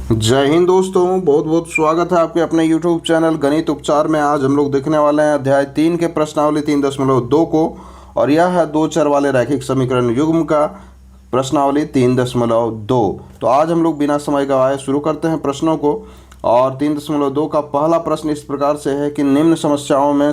जय हिंद दोस्तों, बहुत बहुत स्वागत है आपके अपने YouTube चैनल गणित उपचार में। आज हम लोग देखने वाले हैं अध्याय 3 के प्रश्नावली 3.2 को, और यह है दो चर वाले रैखिक समीकरण युग्म का प्रश्नावली 3.2। तो आज हम लोग बिना समय गवाए शुरू करते हैं प्रश्नों को। और 3.2 का पहला प्रश्न इस प्रकार से है कि निम्न समस्याओं में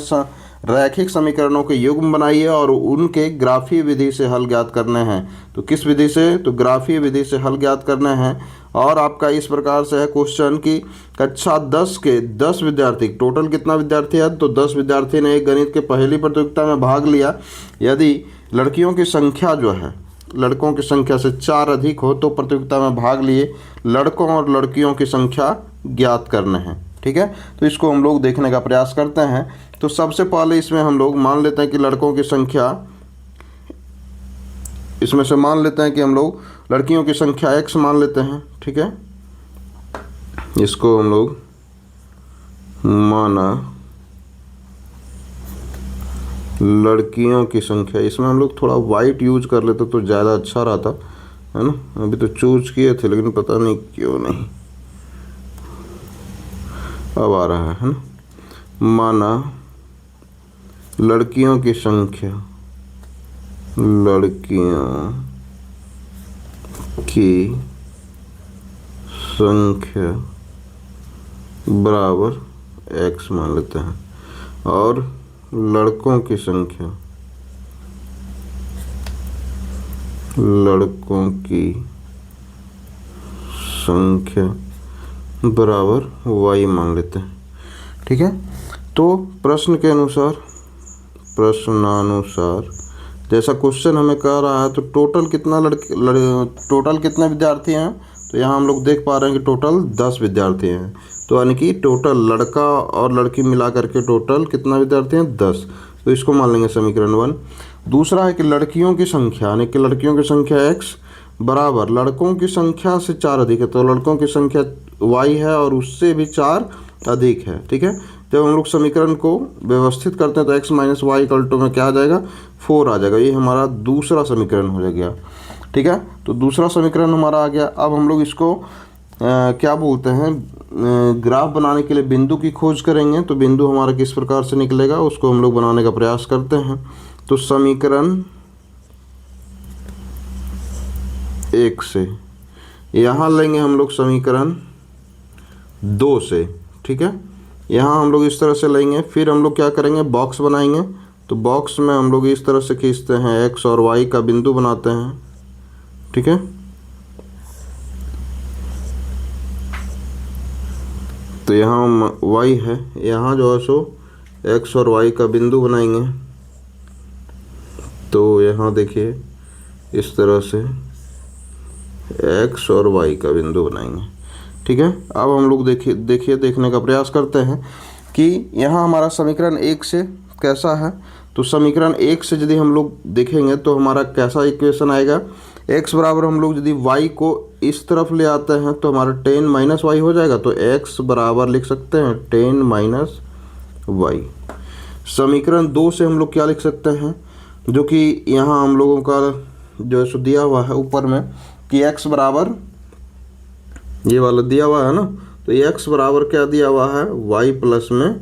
रैखिक समीकरणों के युग्म बनाइए और उनके ग्राफीय विधि से हल ज्ञात करने हैं। तो किस विधि से? तो ग्राफीय विधि से हल ज्ञात करने हैं। और आपका इस प्रकार से है क्वेश्चन की कक्षा 10 के 10 विद्यार्थी, टोटल कितना विद्यार्थी है? तो 10 विद्यार्थी ने एक गणित के पहली प्रतियोगिता में भाग लिया। यदि लड़कियों की संख्या जो है लड़कों की संख्या से 4 अधिक हो तो प्रतियोगिता में भाग लिए लड़कों और लड़कियों की संख्या ज्ञात करने हैं। ठीक है, तो इसको हम लोग देखने का प्रयास करते हैं। तो सबसे पहले इसमें हम लोग मान लेते हैं कि लड़कों की संख्या, इसमें से मान लेते हैं कि हम लोग लड़कियों की संख्या x मान लेते हैं। ठीक है, इसको हम लोग माना लड़कियों की संख्या। इसमें हम लोग थोड़ा वाइट यूज कर लेते तो ज़्यादा अच्छा रहता है ना। अभी तो चूज किए थे लेकिन पता नहीं क्यों नहीं अब आ रहा है ना। माना लड़कियों की संख्या, लड़कियों की संख्या बराबर x मान लेते हैं, और लड़कों की संख्या, लड़कों की संख्या बराबर y मान लेते हैं। ठीक है, तो प्रश्न के अनुसार, प्रश्नानुसार जैसा क्वेश्चन हमें कह रहा है, तो टोटल कितना टोटल कितने विद्यार्थी हैं? तो यहाँ हम लोग देख पा रहे हैं कि टोटल 10 विद्यार्थी हैं। तो यानी कि टोटल लड़का और लड़की मिला करके टोटल कितना विद्यार्थी हैं? 10। तो इसको मान लेंगे समीकरण 1। दूसरा है कि लड़कियों की संख्या, यानी कि लड़कियों की संख्या x बराबर लड़कों की संख्या से 4 अधिक है। तो लड़कों की संख्या y है और उससे भी 4 अधिक है। ठीक है, जब हम लोग समीकरण को व्यवस्थित करते हैं तो x minus y equal to में क्या आ जाएगा? 4 आ जाएगा। ये हमारा दूसरा समीकरण हो गया। ठीक है, तो दूसरा समीकरण हमारा आ गया। अब हम लोग इसको क्या बोलते हैं, ग्राफ बनाने के लिए बिंदु की खोज करेंगे। तो बिंदु हमारा किस प्रकार से निकलेगा उसको हम लोग बनाने का प्रयास करते हैं। तो समीकरण 1 से यहाँ लेंगे हम लोग समीकरण 2 से। ठीक है, यहाँ हम लोग इस तरह से लेंगे, फिर हम लोग क्या करेंगे, बॉक्स बनाएंगे। तो बॉक्स में हम लोग इस तरह से खींचते हैं, x और y का बिंदु बनाते हैं। ठीक है, तो यहाँ y है, यहाँ जो है सो x और y का बिंदु बनाएंगे। तो यहाँ देखिए इस तरह से x और y का बिंदु बनाएंगे। ठीक है, अब हम लोग देखने का प्रयास करते हैं कि यहाँ हमारा समीकरण 1 से कैसा है। तो समीकरण 1 से यदि हम लोग देखेंगे तो हमारा कैसा इक्वेशन आएगा, x बराबर हम लोग यदि y को इस तरफ ले आते हैं तो हमारा 10 माइनस वाई हो जाएगा। तो x बराबर लिख सकते हैं 10 माइनस वाई। समीकरण 2 से हम लोग क्या लिख सकते हैं, जो कि यहाँ हम लोगों का जो है दिया हुआ है ऊपर में कि x बराबर ये वाला दिया हुआ है ना। तो x बराबर क्या दिया हुआ है, y प्लस में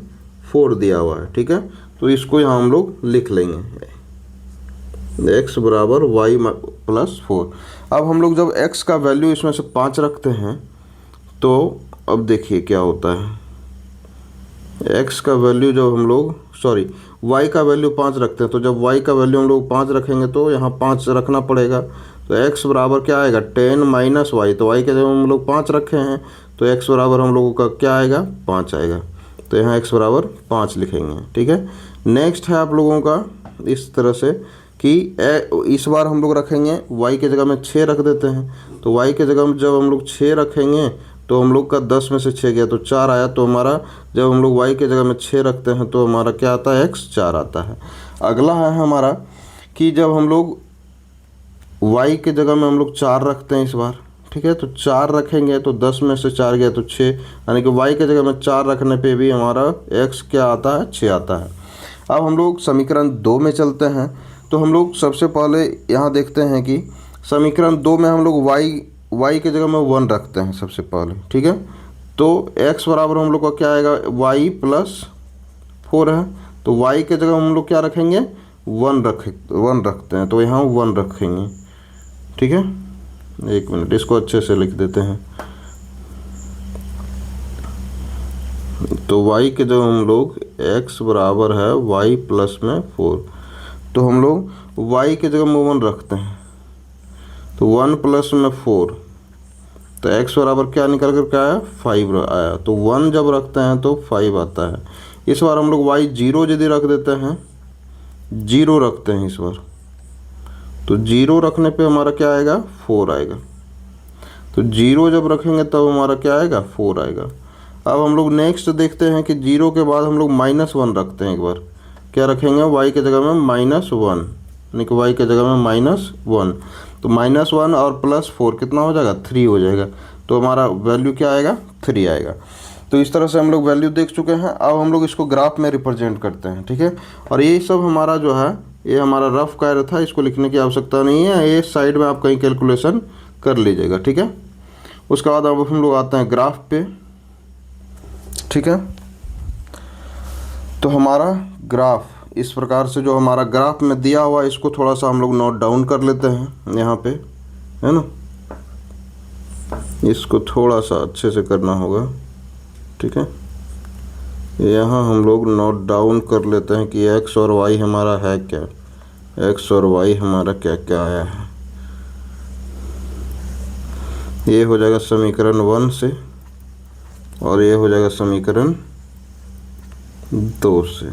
4 दिया हुआ है। ठीक है, तो इसको यहाँ हम लोग लिख लेंगे x बराबर y प्लस 4। अब हम लोग जब x का वैल्यू इसमें से 5 रखते हैं तो अब देखिए क्या होता है। x का वैल्यू जब हम लोग y का वैल्यू 5 रखते हैं, तो जब y का वैल्यू हम लोग 5 रखेंगे तो यहाँ 5 रखना पड़ेगा। तो x बराबर क्या आएगा, 10 माइनस वाई। तो y के जब हम लोग 5 रखे हैं तो x बराबर हम लोगों का क्या आएगा, 5 आएगा। तो यहाँ x बराबर 5 लिखेंगे। ठीक है, नेक्स्ट है आप लोगों का इस तरह से कि इस बार हम लोग रखेंगे y के जगह में 6 रख देते हैं। तो y के जगह में जब हम लोग 6 रखेंगे तो हम लोग का 10 में से 6 गया तो 4 आया। तो हमारा जब हम लोग y के जगह में 6 रखते हैं तो हमारा क्या आता है, x 4 आता है। अगला है हमारा कि जब हम लोग y के जगह में हम लोग 4 रखते हैं इस बार। ठीक है, तो 4 रखेंगे तो 10 में से 4 गया तो 6, यानी कि y के जगह में 4 रखने पे भी हमारा x क्या आता है, 6 आता है। अब हम लोग समीकरण 2 में चलते हैं। तो हम लोग सबसे पहले यहाँ देखते हैं कि समीकरण 2 में हम लोग y की जगह में 1 रखते हैं सबसे पहले, ठीक है। तो x बराबर हम लोग का क्या आएगा, y प्लस 4 है, तो y की जगह हम लोग क्या रखेंगे, 1 रखते हैं, तो यहाँ 1 रखेंगे, ठीक है। एक मिनट, इसको अच्छे से लिख देते हैं। तो y के जगह हम लोग x बराबर है y प्लस में 4, तो हम लोग y के जगह में 1 रखते हैं, तो 1 प्लस में 4, तो x बराबर क्या निकल कर क्या आया, 5 आया। तो 1 जब रखते हैं तो 5 आता है। इस बार हम लोग y 0 यदि रख देते हैं, 0 रखते हैं इस बार, तो 0 रखने पे हमारा क्या आएगा, 4 आएगा। तो 0 जब रखेंगे तब हमारा क्या आएगा, 4 आएगा। अब हम लोग नेक्स्ट देखते हैं कि 0 के बाद हम लोग -1 रखते हैं। एक बार क्या रखेंगे, y के जगह में -1, यानी कि y के जगह में -1, तो -1 और +4 कितना हो जाएगा, 3 हो जाएगा। तो हमारा वैल्यू क्या आएगा, 3 आएगा। तो इस तरह से हम लोग वैल्यू देख चुके हैं। अब हम लोग इसको ग्राफ में रिप्रेजेंट करते हैं, ठीक है। और ये सब हमारा जो है, ये हमारा रफ कार्य था, इसको लिखने की आवश्यकता नहीं है, ये साइड में आप कहीं कैलकुलेशन कर लीजिएगा, ठीक है। उसके बाद अब हम लोग आते हैं ग्राफ पे, ठीक है। तो हमारा ग्राफ इस प्रकार से, जो हमारा ग्राफ में दिया हुआ है, इसको थोड़ा सा हम लोग नोट डाउन कर लेते हैं यहाँ पे, है ना। इसको थोड़ा सा अच्छे से करना होगा, ठीक है। यहाँ हम लोग नोट डाउन कर लेते हैं कि x और y हमारा है क्या, x और y हमारा क्या क्या आया है। ये हो जाएगा समीकरण 1 से, और ये हो जाएगा समीकरण 2 से,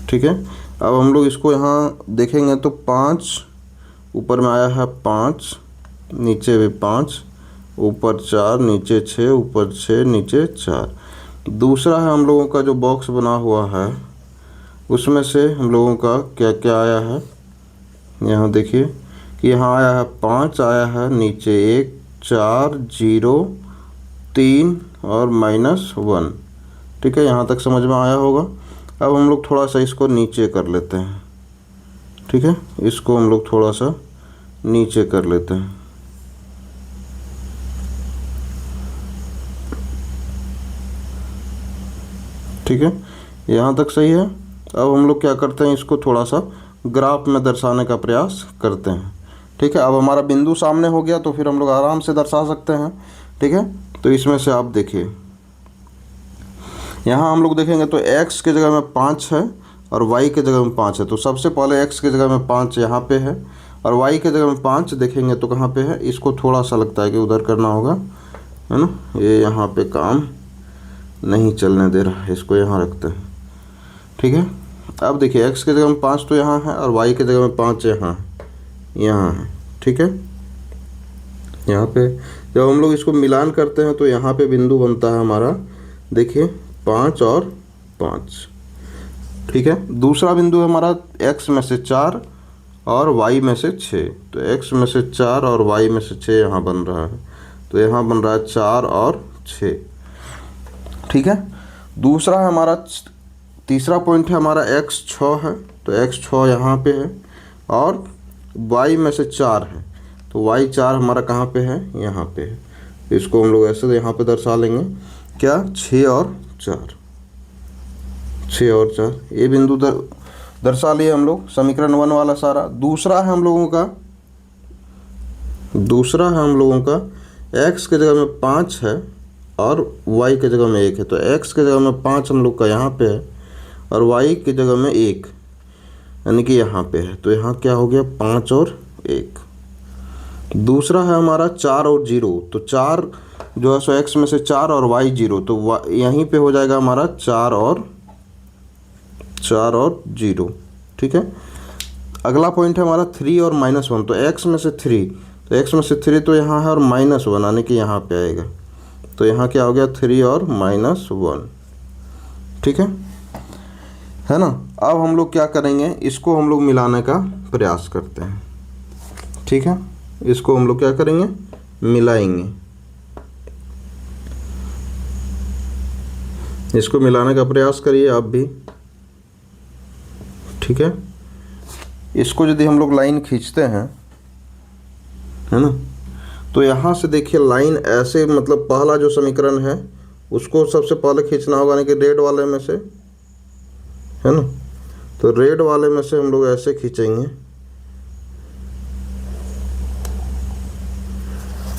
ठीक है। अब हम लोग इसको यहाँ देखेंगे तो 5 ऊपर में आया है, 5 नीचे भी 5, ऊपर 4 नीचे 6, ऊपर 6 नीचे 4। दूसरा है हम लोगों का जो बॉक्स बना हुआ है, उसमें से हम लोगों का क्या क्या आया है। यहाँ देखिए कि यहाँ आया है 5, आया है नीचे 1, 4, 0, 3 और -1, ठीक है। यहाँ तक समझ में आया होगा। अब हम लोग थोड़ा सा इसको नीचे कर लेते हैं, ठीक है। इसको हम लोग थोड़ा सा नीचे कर लेते हैं, ठीक है। यहाँ तक सही है। अब हम लोग क्या करते हैं, इसको थोड़ा सा ग्राफ में दर्शाने का प्रयास करते हैं, ठीक है। अब हमारा बिंदु सामने हो गया, तो फिर हम लोग आराम से दर्शा सकते हैं, ठीक है। तो इसमें से आप देखिए, यहाँ हम लोग देखेंगे तो x के जगह में 5 है और y के जगह में 5 है। तो सबसे पहले x के जगह में 5 यहाँ पे है, और y के जगह में 5 देखेंगे तो कहाँ पे है। इसको थोड़ा सा लगता है कि उधर करना होगा, है ना। ये यहाँ पे काम नहीं चलने दे रहा है, इसको यहाँ रखते हैं, ठीक है। अब देखिए x के जगह में 5 तो यहाँ है, और y के जगह में 5 यहाँ है, ठीक है। यहाँ पे जब हम लोग इसको मिलान करते हैं तो यहाँ पे बिंदु बनता है हमारा, देखिए 5 और 5, ठीक है। दूसरा बिंदु है हमारा x में से 4 और y में से 6, तो x में से 4 और y में से 6 यहाँ बन रहा है, तो यहाँ बन रहा है 4 और 6, ठीक है। दूसरा है हमारा, तीसरा पॉइंट है हमारा x 6 है, तो x 6 यहाँ पे है, और y में से 4 है, तो y 4 हमारा कहाँ पे है, यहाँ पे है। तो इसको हम लोग ऐसे यहाँ पे दर्शा लेंगे, क्या, 6 और 4, 6 और 4, ये बिंदु दर्शा लिए हम लोग समीकरण 1 वाला सारा। दूसरा है हम लोगों का x के जगह में 5 है और y के जगह में 1 है, तो x के जगह में 5 हम लोग का यहाँ पे है, और y की जगह में 1 यानी कि यहाँ पे है, तो यहाँ क्या हो गया, 5 और 1। दूसरा है हमारा 4 और 0, तो 4 जो है सो x में से 4 और y 0, तो यहीं पे हो जाएगा हमारा 4 और 0, ठीक है। अगला पॉइंट है हमारा 3 और -1, तो x में से 3, तो x में से 3 तो यहाँ है, और -1 यानी कि यहाँ पे आएगा, तो यहाँ क्या हो गया, 3 और -1, ठीक है ना। अब हम लोग क्या करेंगे, इसको हम लोग मिलाने का प्रयास करते हैं, ठीक है। इसको हम लोग क्या करेंगे, मिलाएंगे, इसको मिलाने का प्रयास करिए आप भी, ठीक है। इसको यदि हम लोग लाइन खींचते हैं, है ना, तो यहाँ से देखिए लाइन ऐसे, मतलब पहला जो समीकरण है उसको सबसे पहले खींचना होगा, यानी कि रेड वाले में से, है ना। तो रेड वाले में से हम लोग ऐसे खींचेंगे,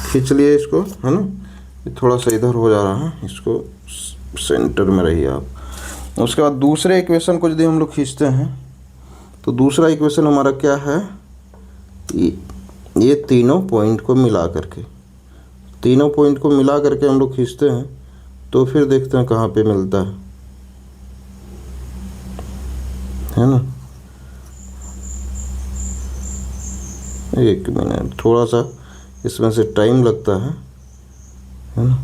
खींच लिए इसको, है ना। ये थोड़ा सा इधर हो जा रहा है, इसको सेंटर में रहिए आप। उसके बाद दूसरे इक्वेशन को यदि हम लोग खींचते हैं तो दूसरा इक्वेशन हमारा क्या है, ये तीनों पॉइंट को मिला करके, तीनों पॉइंट को मिला करके हम लोग खींचते हैं, तो फिर देखते हैं कहाँ पे मिलता है ना। एक मिनट, थोड़ा सा इसमें से टाइम लगता है ना।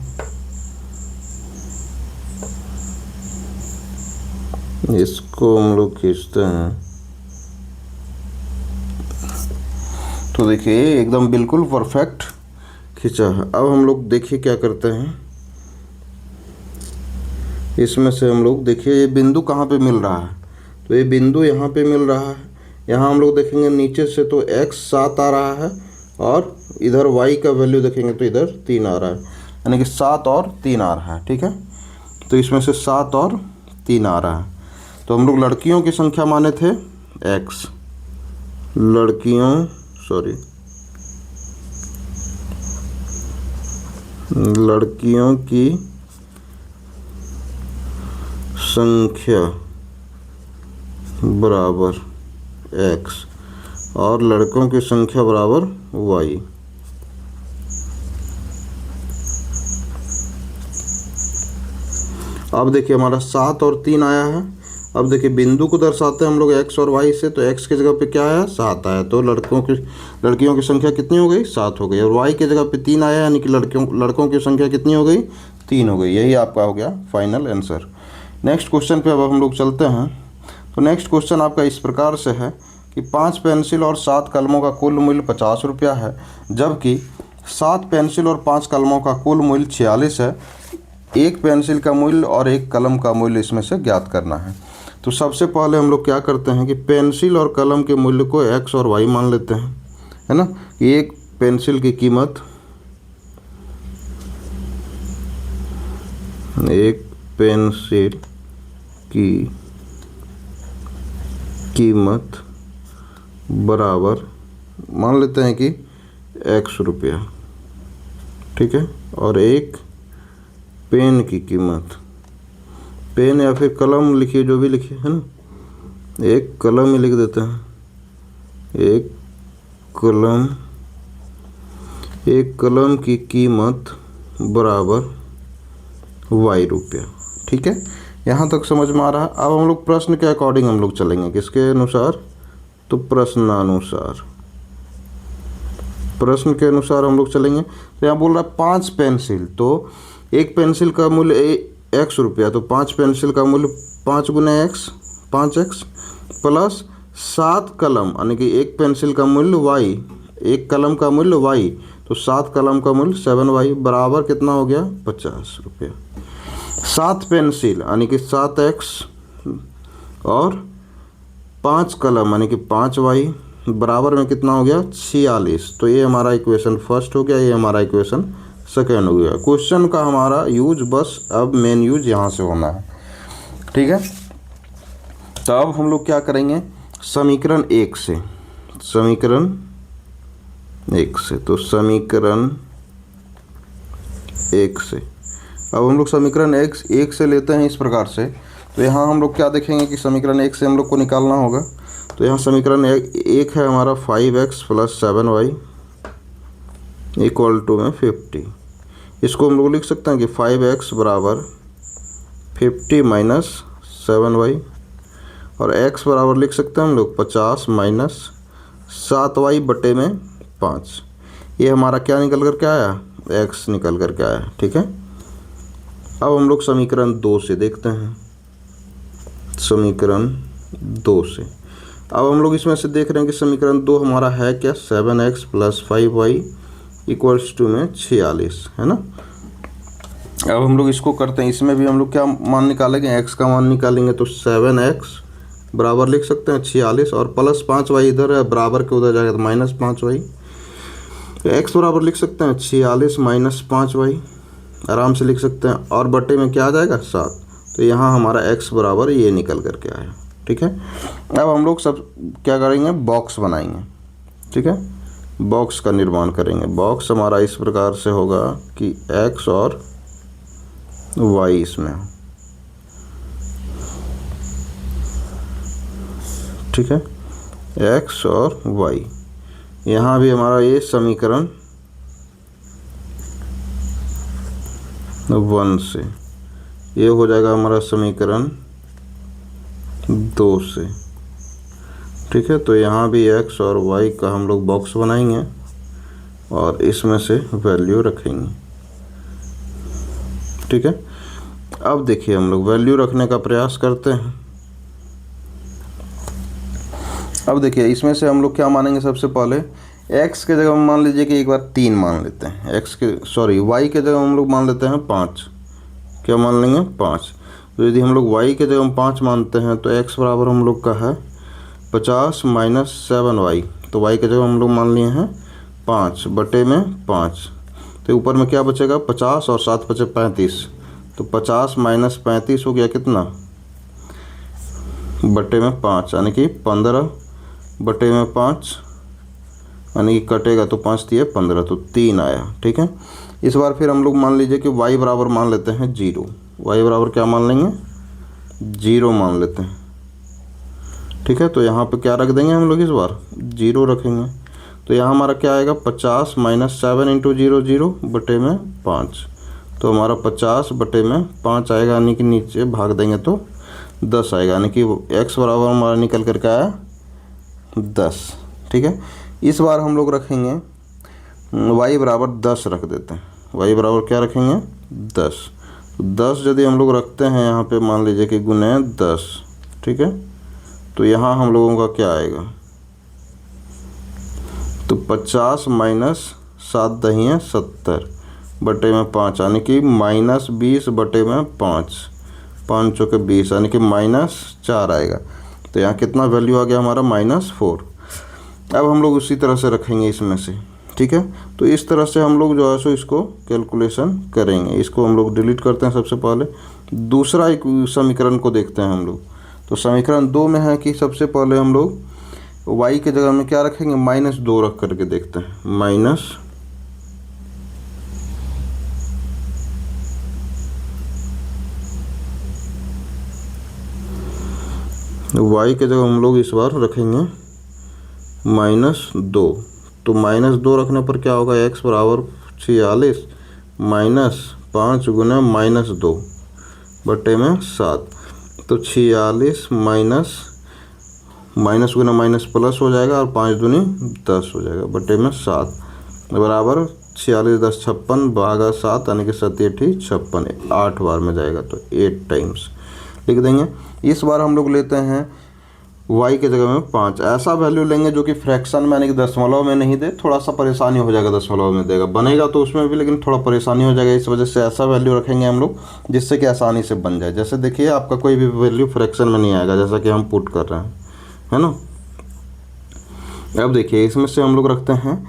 इसको हम लोग खींचते हैं तो देखिए एकदम बिल्कुल परफेक्ट खींचा है। अब हम लोग देखिए क्या करते हैं, इसमें से हम लोग देखिए ये बिंदु कहाँ पे मिल रहा है, तो ये बिंदु यहाँ पे मिल रहा है। यहाँ हम लोग देखेंगे नीचे से तो x 7 आ रहा है और इधर y का वैल्यू देखेंगे तो इधर 3 आ रहा है, यानी कि 7 और 3 आ रहा है, ठीक है। तो इसमें से 7 और 3 आ रहा है। तो हम लोग लड़कियों की संख्या माने थे x, लड़कियों की संख्या बराबर x और लड़कों की संख्या बराबर y। अब देखिए हमारा 7 और 3 आया है। अब देखिए बिंदु को दर्शाते हैं हम लोग x और y से, तो x की जगह पे क्या आया, 7 आया, तो लड़कियों की संख्या कितनी हो गई, 7 हो गई। और y की जगह पे 3 आया, यानी कि लड़कों की संख्या कितनी हो गई, 3 हो गई। यही आपका हो गया फाइनल आंसर। नेक्स्ट क्वेश्चन पे अब हम लोग चलते हैं। तो नेक्स्ट क्वेश्चन आपका इस प्रकार से है कि 5 पेंसिल और 7 कलमों का कुल मूल्य 50 रुपया है, जबकि 7 पेंसिल और 5 कलमों का कुल मूल्य 46 है। एक पेंसिल का मूल्य और एक कलम का मूल्य इसमें से ज्ञात करना है। तो सबसे पहले हम लोग क्या करते हैं कि पेंसिल और कलम के मूल्य को x और y मान लेते हैं, है ना। एक पेंसिल की कीमत, एक पेंसिल की कीमत बराबर मान लेते हैं कि x रुपया, ठीक है। और एक पेन की कीमत, पेन या फिर कलम लिखिए, जो भी लिखिए, है ना, एक कलम ही लिख देते हैं, एक कलम की कीमत बराबर y रुपया, ठीक है। यहाँ तक समझ में आ रहा है। अब हम लोग प्रश्न के अकॉर्डिंग हम लोग चलेंगे, किसके अनुसार, तो प्रश्नानुसार, प्रश्न के अनुसार हम लोग चलेंगे। तो यहाँ बोल रहा है 5 पेंसिल, तो एक पेंसिल का मूल्य x रुपया, तो 5 पेंसिल का मूल्य 5 गुना x, 5x प्लस 7 कलम, यानी कि एक पेंसिल का मूल्य y, एक कलम का मूल्य y, तो 7 कलम का मूल्य 7y बराबर कितना हो गया, 50 रुपया। 7 पेंसिल यानी कि 7x और 5 कलम यानी कि 5y बराबर में कितना हो गया, 46। तो ये हमारा इक्वेशन फर्स्ट हो गया, ये हमारा इक्वेशन सेकेंड हो गया। क्वेश्चन का हमारा यूज बस अब मेन यूज यहाँ से होना है, ठीक है। तो अब हम लोग क्या करेंगे, समीकरण 1 से, समीकरण 1 से, तो समीकरण 1 से अब हम लोग समीकरण 1 से लेते हैं इस प्रकार से। तो यहाँ हम लोग क्या देखेंगे कि समीकरण 1 से हम लोग को निकालना होगा। तो यहाँ समीकरण 1 है हमारा 5x plus 7y equal to में 50। इसको हम लोग लिख सकते हैं कि 5x बराबर 50 माइनस 7y, और x बराबर लिख सकते हैं हम लोग 50 माइनस 7y बटे में 5। ये हमारा क्या निकल कर के आया, x निकल कर के आया, ठीक है। अब हम लोग समीकरण 2 से देखते हैं, समीकरण 2 से। अब हम लोग इसमें से देख रहे हैं कि समीकरण 2 हमारा है क्या, 7x plus 5y equals to में 46, है ना। अब हम लोग इसको करते हैं, इसमें भी हम लोग क्या मान निकालेंगे, x का मान निकालेंगे। तो 7x बराबर लिख सकते हैं 46 और प्लस 5y इधर है, बराबर के उधर जाएगा तो माइनस 5y। तो x बराबर लिख सकते हैं 46 माइनस 5y, आराम से लिख सकते हैं, और बटे में क्या आ जाएगा 7। तो यहाँ हमारा x बराबर ये निकल करके आया। ठीक है, अब हम लोग सब क्या करेंगे, बॉक्स बनाएंगे। ठीक है, बॉक्स का निर्माण करेंगे। बॉक्स हमारा इस प्रकार से होगा कि x और y इसमें हो। ठीक है, x और y, यहाँ भी हमारा ये समीकरण 1 से, ये हो जाएगा हमारा समीकरण 2 से। ठीक है, तो यहाँ भी x और y का हम लोग बॉक्स बनाएंगे और इसमें से वैल्यू रखेंगे। ठीक है, अब देखिए हम लोग वैल्यू रखने का प्रयास करते हैं। अब देखिए इसमें से हम लोग क्या मानेंगे, सबसे पहले x के जगह मान लीजिए कि एक बार 3 मान लेते हैं, y के जगह हम लोग मान लेते हैं 5। क्या मान लेंगे, 5। तो यदि हम लोग y के जगह 5 मानते हैं तो x बराबर हम लोग का है 50 माइनस 7y। तो y के जगह हम लोग मान लिए हैं 5 बटे में 5। तो ऊपर में क्या बचेगा, 50 और 7 बचे 35। तो 50 माइनस 35 हो गया कितना, बटे में 5, यानी कि 15 बटे में 5, यानी कि कटेगा तो 5 दिए 15, तो 3 आया। ठीक है, इस बार फिर हम लोग मान लीजिए कि y बराबर मान लेते हैं 0। y बराबर क्या मान लेंगे, 0 मान लेते हैं। ठीक है, तो यहाँ पे क्या रख देंगे हम लोग, इस बार 0 रखेंगे। तो यहाँ हमारा क्या आएगा, 50 माइनस 7 इंटू 0 0 बटे में 5। तो हमारा 50 बटे में 5 आएगा, यानी कि नीचे भाग देंगे तो 10 आएगा, यानी कि x बराबर हमारा निकल करके आया 10। ठीक है, इस बार हम लोग रखेंगे y बराबर 10 रख देते हैं। y बराबर क्या रखेंगे, 10। तो 10 यदि हम लोग रखते हैं यहाँ पे, मान लीजिए कि गुने 10। ठीक है, तो यहाँ हम लोगों का क्या आएगा, तो 50 माइनस 7 दहिए 70 बटे में 5, यानी कि माइनस 20 बटे में 5, 5 चौके 20, यानी कि -4 आएगा। तो यहाँ कितना वैल्यू आ गया हमारा, -4। अब हम लोग उसी तरह से रखेंगे इसमें से। ठीक है, तो इस तरह से हम लोग जो है सो इसको कैलकुलेशन करेंगे। इसको हम लोग डिलीट करते हैं। सबसे पहले दूसरा एक समीकरण को देखते हैं हम लोग। तो समीकरण 2 में है कि सबसे पहले हम लोग y के जगह में क्या रखेंगे, -2 रख करके देखते हैं। y के जगह हम लोग इस बार रखेंगे -2। तो -2 रखने पर क्या होगा, x बराबर 46 माइनस 5 गुना -2 बटे में 7। तो 46 माइनस गुना माइनस प्लस हो जाएगा और 5 दूनी 10 हो जाएगा बटे में 7 बराबर 46 10 56 भागा 7, यानी कि 7 56, 8 बार में जाएगा तो 8 टाइम्स लिख देंगे। इस बार हम लोग लेते हैं y के जगह में 5। ऐसा वैल्यू लेंगे जो कि फ्रैक्शन में, यानी कि दशमलव में नहीं दे, थोड़ा सा परेशानी हो जाएगा, दशमलव में देगा बनेगा तो उसमें भी, लेकिन थोड़ा परेशानी हो जाएगा। इस वजह से ऐसा वैल्यू रखेंगे हम लोग जिससे कि आसानी से बन जाए। जैसे देखिए आपका कोई भी वैल्यू फ्रैक्शन में नहीं आएगा, जैसा कि हम पुट कर रहे हैं, है ना। अब देखिए इसमें से हम लोग रखते हैं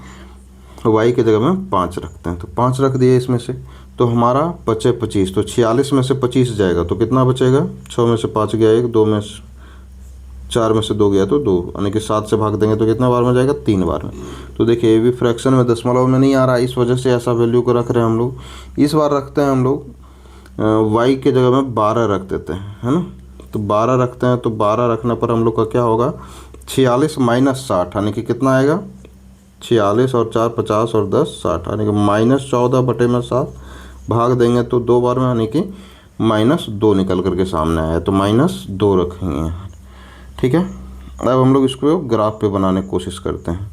y के जगह में 5 रखते हैं। तो 5 रख दिए इसमें से, तो हमारा बचे 25। तो 46 में से 25 जाएगा तो कितना बचेगा, 6 में से 5 गया 1, 2 में 4 में से 2 गया तो 2, यानी कि 7 से भाग देंगे तो कितना बार में जाएगा, 3 बार में। तो देखिए ये भी फ्रैक्शन में दशमलव में नहीं आ रहा है, इस वजह से ऐसा वैल्यू को रख रहे हैं हम लोग। इस बार रखते हैं हम लोग y के जगह में 12 रख देते हैं, है ना। तो 12 रखते हैं, तो 12 रखने पर हम लोग का क्या होगा, 46 माइनस 60, यानी कि कितना आएगा, 46 और 4 50 और 10 60, यानी कि -14 बटे में 7 भाग देंगे तो 2 बार में, यानी कि -2 निकल करके सामने आया, तो -2 रखेंगे। ठीक है, अब हम लोग इसको ग्राफ पे बनाने की कोशिश करते हैं।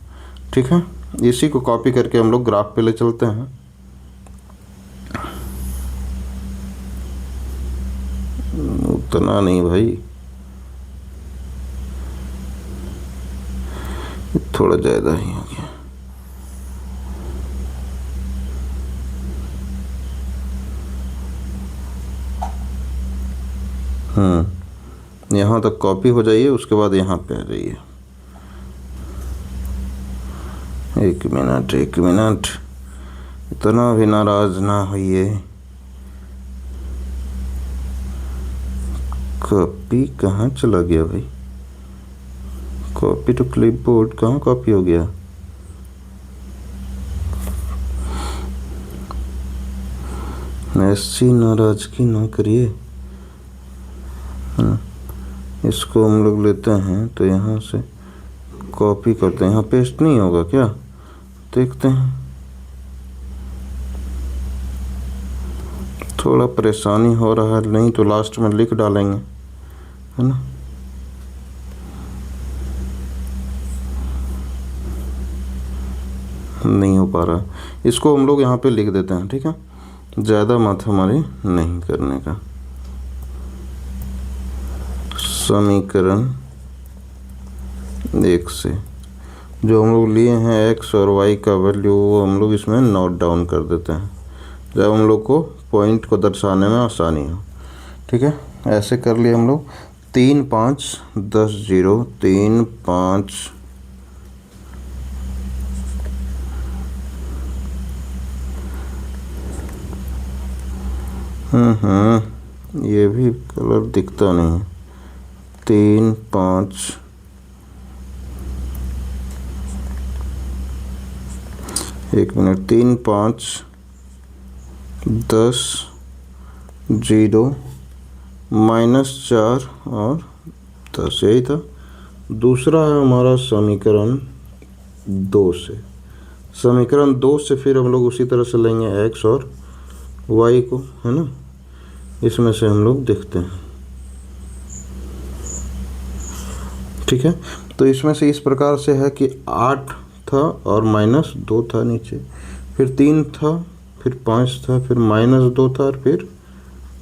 ठीक है, इसी को कॉपी करके हम लोग ग्राफ पे ले चलते हैं। उतना नहीं भाई, थोड़ा ज़्यादा ही हो गया। यहाँ तक कॉपी हो जाइए, उसके बाद यहाँ पे आ जाइए। एक मिनट एक मिनट, इतना भी नाराज ना होइए। कॉपी कहाँ चला गया भाई? कॉपी टू क्लिपबोर्ड कहाँ कॉपी हो गया? ऐसी नाराजगी ना करिए। इसको हम लोग लेते हैं तो यहाँ से कॉपी करते हैं। यहाँ पेस्ट नहीं होगा क्या? देखते हैं। थोड़ा परेशानी हो रहा है, नहीं तो लास्ट में लिख डालेंगे, है ना। नहीं हो पा रहा, इसको हम लोग यहाँ पे लिख देते हैं, ठीक है। ज़्यादा मत हमारी नहीं करने का। समीकरण 1 से जो हम लोग लिए हैं एक्स और वाई का वैल्यू, वो हम लोग इसमें नोट डाउन कर देते हैं, जब हम लोग को पॉइंट को दर्शाने में आसानी हो, ठीक है। ऐसे कर लिए हम लोग। 3 5 10 0 3 5 ये भी कलर दिखता नहीं है। 3 5 एक मिनट, 3 5 10 0 -4 और 10, यही था। दूसरा है हमारा समीकरण 2 से। समीकरण 2 से फिर हम लोग उसी तरह से लेंगे एक्स और वाई को, है ना। इसमें से हम लोग देखते हैं, ठीक है। तो इसमें से इस प्रकार से है कि 8 था और -2 था नीचे, फिर 3 था, फिर 5 था, फिर -2 था और फिर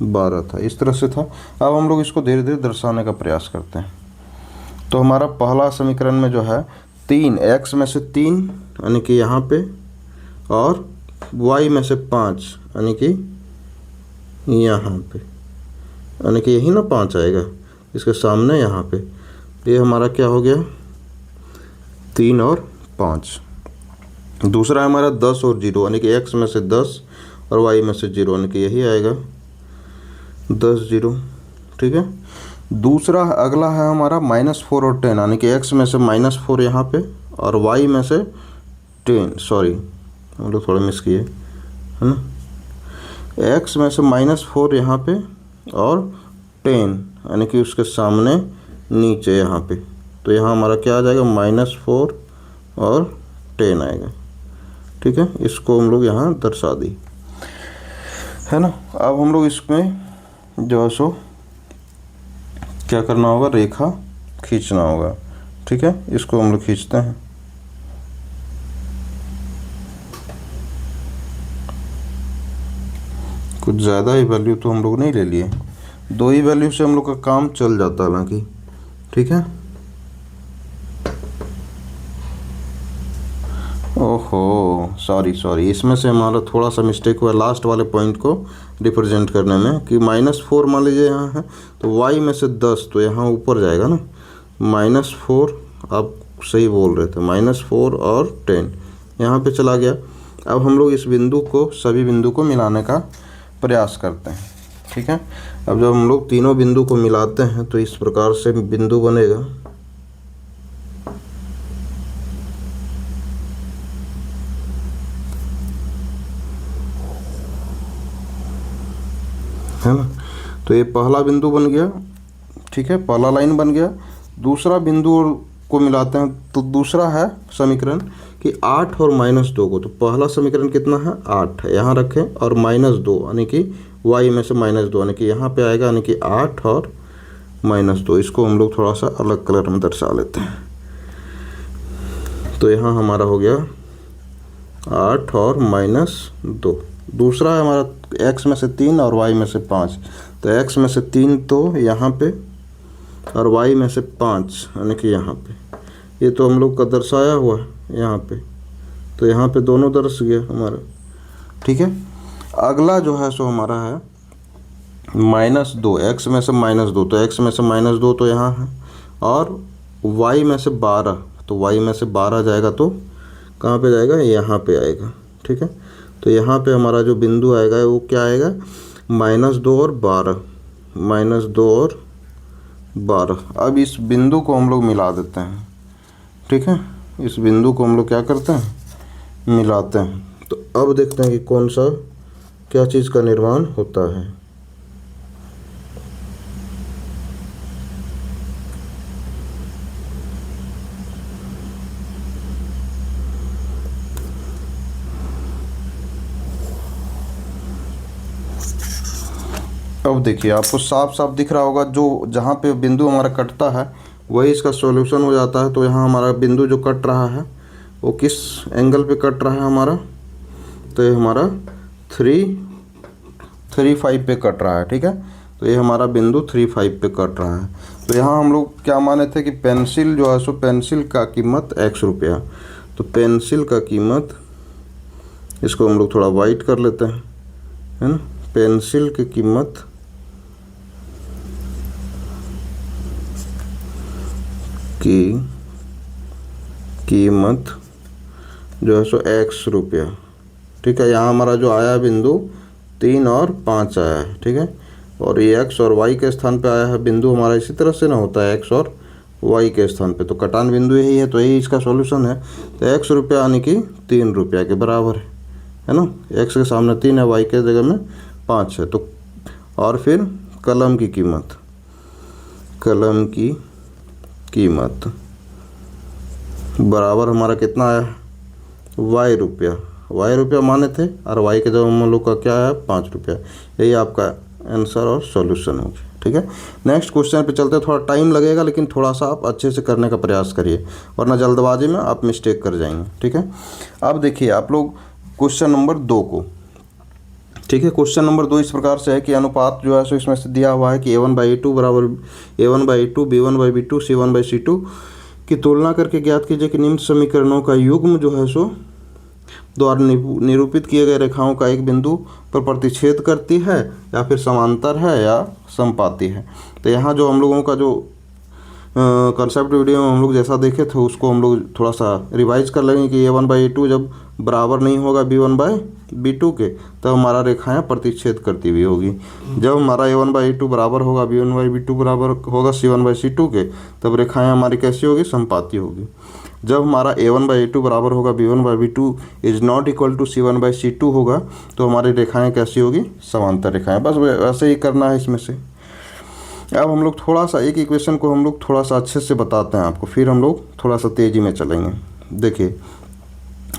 12 था। इस तरह से था। अब हम लोग इसको धीरे धीरे दर्शाने का प्रयास करते हैं। तो हमारा पहला समीकरण में जो है 3 एक्स में से 3 यानी कि यहाँ पे, और वाई में से 5 यानी कि यहाँ पे, यानी कि यही ना 5 आएगा इसके सामने यहाँ पे। ये हमारा क्या हो गया? 3 और 5। दूसरा हमारा 10 और 0 यानी कि एक्स में से 10 और वाई में से 0 यानी कि यही आएगा 10 0, ठीक है। दूसरा अगला है हमारा -4 और 10 यानी कि एक्स में से -4 यहाँ पे और वाई में से 10, सॉरी हम लोग थोड़ा मिस किए, है ना। एक्स में से -4 यहाँ पे और 10 यानी कि उसके सामने नीचे यहाँ पे। तो यहाँ हमारा क्या आ जाएगा? -4 और 10 आएगा, ठीक है। इसको हम लोग यहाँ दर्शा दी, है ना। अब हम लोग इसमें जो है सो क्या करना होगा? रेखा खींचना होगा, ठीक है। इसको हम लोग खींचते हैं। कुछ ज़्यादा ही वैल्यू तो हम लोग नहीं ले लिए, 2 ही वैल्यू से हम लोग का काम चल जाता है हालांकि, ठीक है। ओहो सॉरी, इसमें से हमारा थोड़ा सा मिस्टेक हुआ लास्ट वाले पॉइंट को रिप्रेजेंट करने में, कि -4 मान लीजिए यहाँ है तो y में से 10 तो यहाँ ऊपर जाएगा ना। -4 आप सही बोल रहे थे, -4 और 10 यहाँ पे चला गया। अब हम लोग इस बिंदु को, सभी बिंदु को मिलाने का प्रयास करते हैं, ठीक है। अब जब हम लोग तीनों बिंदु को मिलाते हैं तो इस प्रकार से बिंदु बनेगा, है ना। तो ये पहला बिंदु बन गया, ठीक है, पहला लाइन बन गया। दूसरा बिंदु को मिलाते हैं तो दूसरा है समीकरण कि 8 और -2 को, तो पहला समीकरण कितना है? 8 है, यहाँ रखें, और -2 यानी कि y में से -2 यानी कि यहाँ पे आएगा, यानी कि 8 और -2। इसको हम लोग थोड़ा सा अलग कलर में दर्शा लेते हैं। तो यहाँ हमारा हो गया 8 और -2। दूसरा है हमारा x में से 3 और y में से 5। तो x में से 3 तो यहाँ पे, और y में से 5 यानी कि यहाँ पे। ये तो हम लोग का दर्शाया हुआ है यहाँ पे, तो यहाँ पे दोनों दर्श गया हमारा, ठीक है। अगला जो है सो हमारा है -2, x में से -2, तो x में से -2 तो यहाँ है, और y में से 12, तो y में से 12 जाएगा तो कहाँ पे जाएगा, यहाँ पे आएगा। ठीक है, तो यहाँ पे हमारा जो बिंदु आएगा वो क्या आएगा, -2 और 12, -2 और 12। अब इस बिंदु को हम लोग मिला देते हैं। ठीक है, इस बिंदु को हम लोग क्या करते हैं, मिलाते हैं। तो अब देखते हैं कि कौन सा क्या चीज़ का निर्माण होता है। अब देखिए आपको साफ साफ दिख रहा होगा, जो जहाँ पे बिंदु हमारा कटता है वही इसका सॉल्यूशन हो जाता है। तो यहाँ हमारा बिंदु जो कट रहा है वो किस एंगल पे कट रहा है हमारा, तो ये हमारा 335 पे कट रहा है। ठीक है, तो ये हमारा बिंदु 35 पे कट रहा है। तो यहाँ हम लोग क्या माने थे कि पेंसिल जो है सो पेंसिल का कीमत x रुपया। तो पेंसिल का कीमत, इसको हम लोग थोड़ा वाइट कर लेते हैं, है ना। पेंसिल की कीमत जो है सो x रुपया। ठीक है, यहाँ हमारा जो आया बिंदु 3 और 5 आया है। ठीक है, और ये x और y के स्थान पे आया है बिंदु हमारा, इसी तरह से ना होता है x और y के स्थान पे। तो कटान बिंदु यही है, तो यही इसका सॉल्यूशन है। तो x रुपया यानी कि 3 रुपया के बराबर है ना। x के सामने 3 है, y के जगह में 5 है। तो और फिर कलम की कीमत बराबर हमारा कितना आया, y रुपया माने थे, और y के जगह हम लोग का क्या है, 5 रुपया। यही आपका आंसर और सॉल्यूशन होगा। ठीक है, नेक्स्ट क्वेश्चन पे चलते हैं। थोड़ा टाइम लगेगा, लेकिन थोड़ा सा आप अच्छे से करने का प्रयास करिए, वरना जल्दबाजी में आप मिस्टेक कर जाएंगे। ठीक है, अब देखिए आप लोग क्वेश्चन नंबर 2 को। ठीक है, क्वेश्चन नंबर 2 इस प्रकार से है कि अनुपात जो है सो इसमें से दिया हुआ है कि A1/A2 बराबर A1/A2, B1/B2, C1/C2 की तुलना करके ज्ञात कीजिए कि निम्न समीकरणों का युग्म जो है सो द्वारा निरूपित किए गए रेखाओं का एक बिंदु पर प्रतिच्छेद करती है, या फिर समांतर है, या समपाती है। तो यहाँ जो हम लोगों का जो कंसेप्ट वीडियो में हम लोग जैसा देखे थे उसको हम लोग थोड़ा सा रिवाइज कर लेंगे कि A1/A2 जब बराबर नहीं होगा B1/B2 के, तब हमारा रेखाएं प्रतिच्छेद करती हुई होगी। जब हमारा A1/A2 बराबर होगा B1/B2 बराबर होगा C1/C2 के, तब रेखाएं हमारी कैसी होगी, समपाती होगी। जब हमारा A1/A2 बराबर होगा B1/B2 is not equal to C1/C2 होगा, तो हमारी रेखाएं कैसी होगी, समांतर रेखाएं। बस वैसे ही करना है इसमें से। अब हम लोग थोड़ा सा एक इक्वेशन को हम लोग थोड़ा सा अच्छे से बताते हैं आपको, फिर हम लोग थोड़ा सा तेज़ी में चलेंगे। देखिए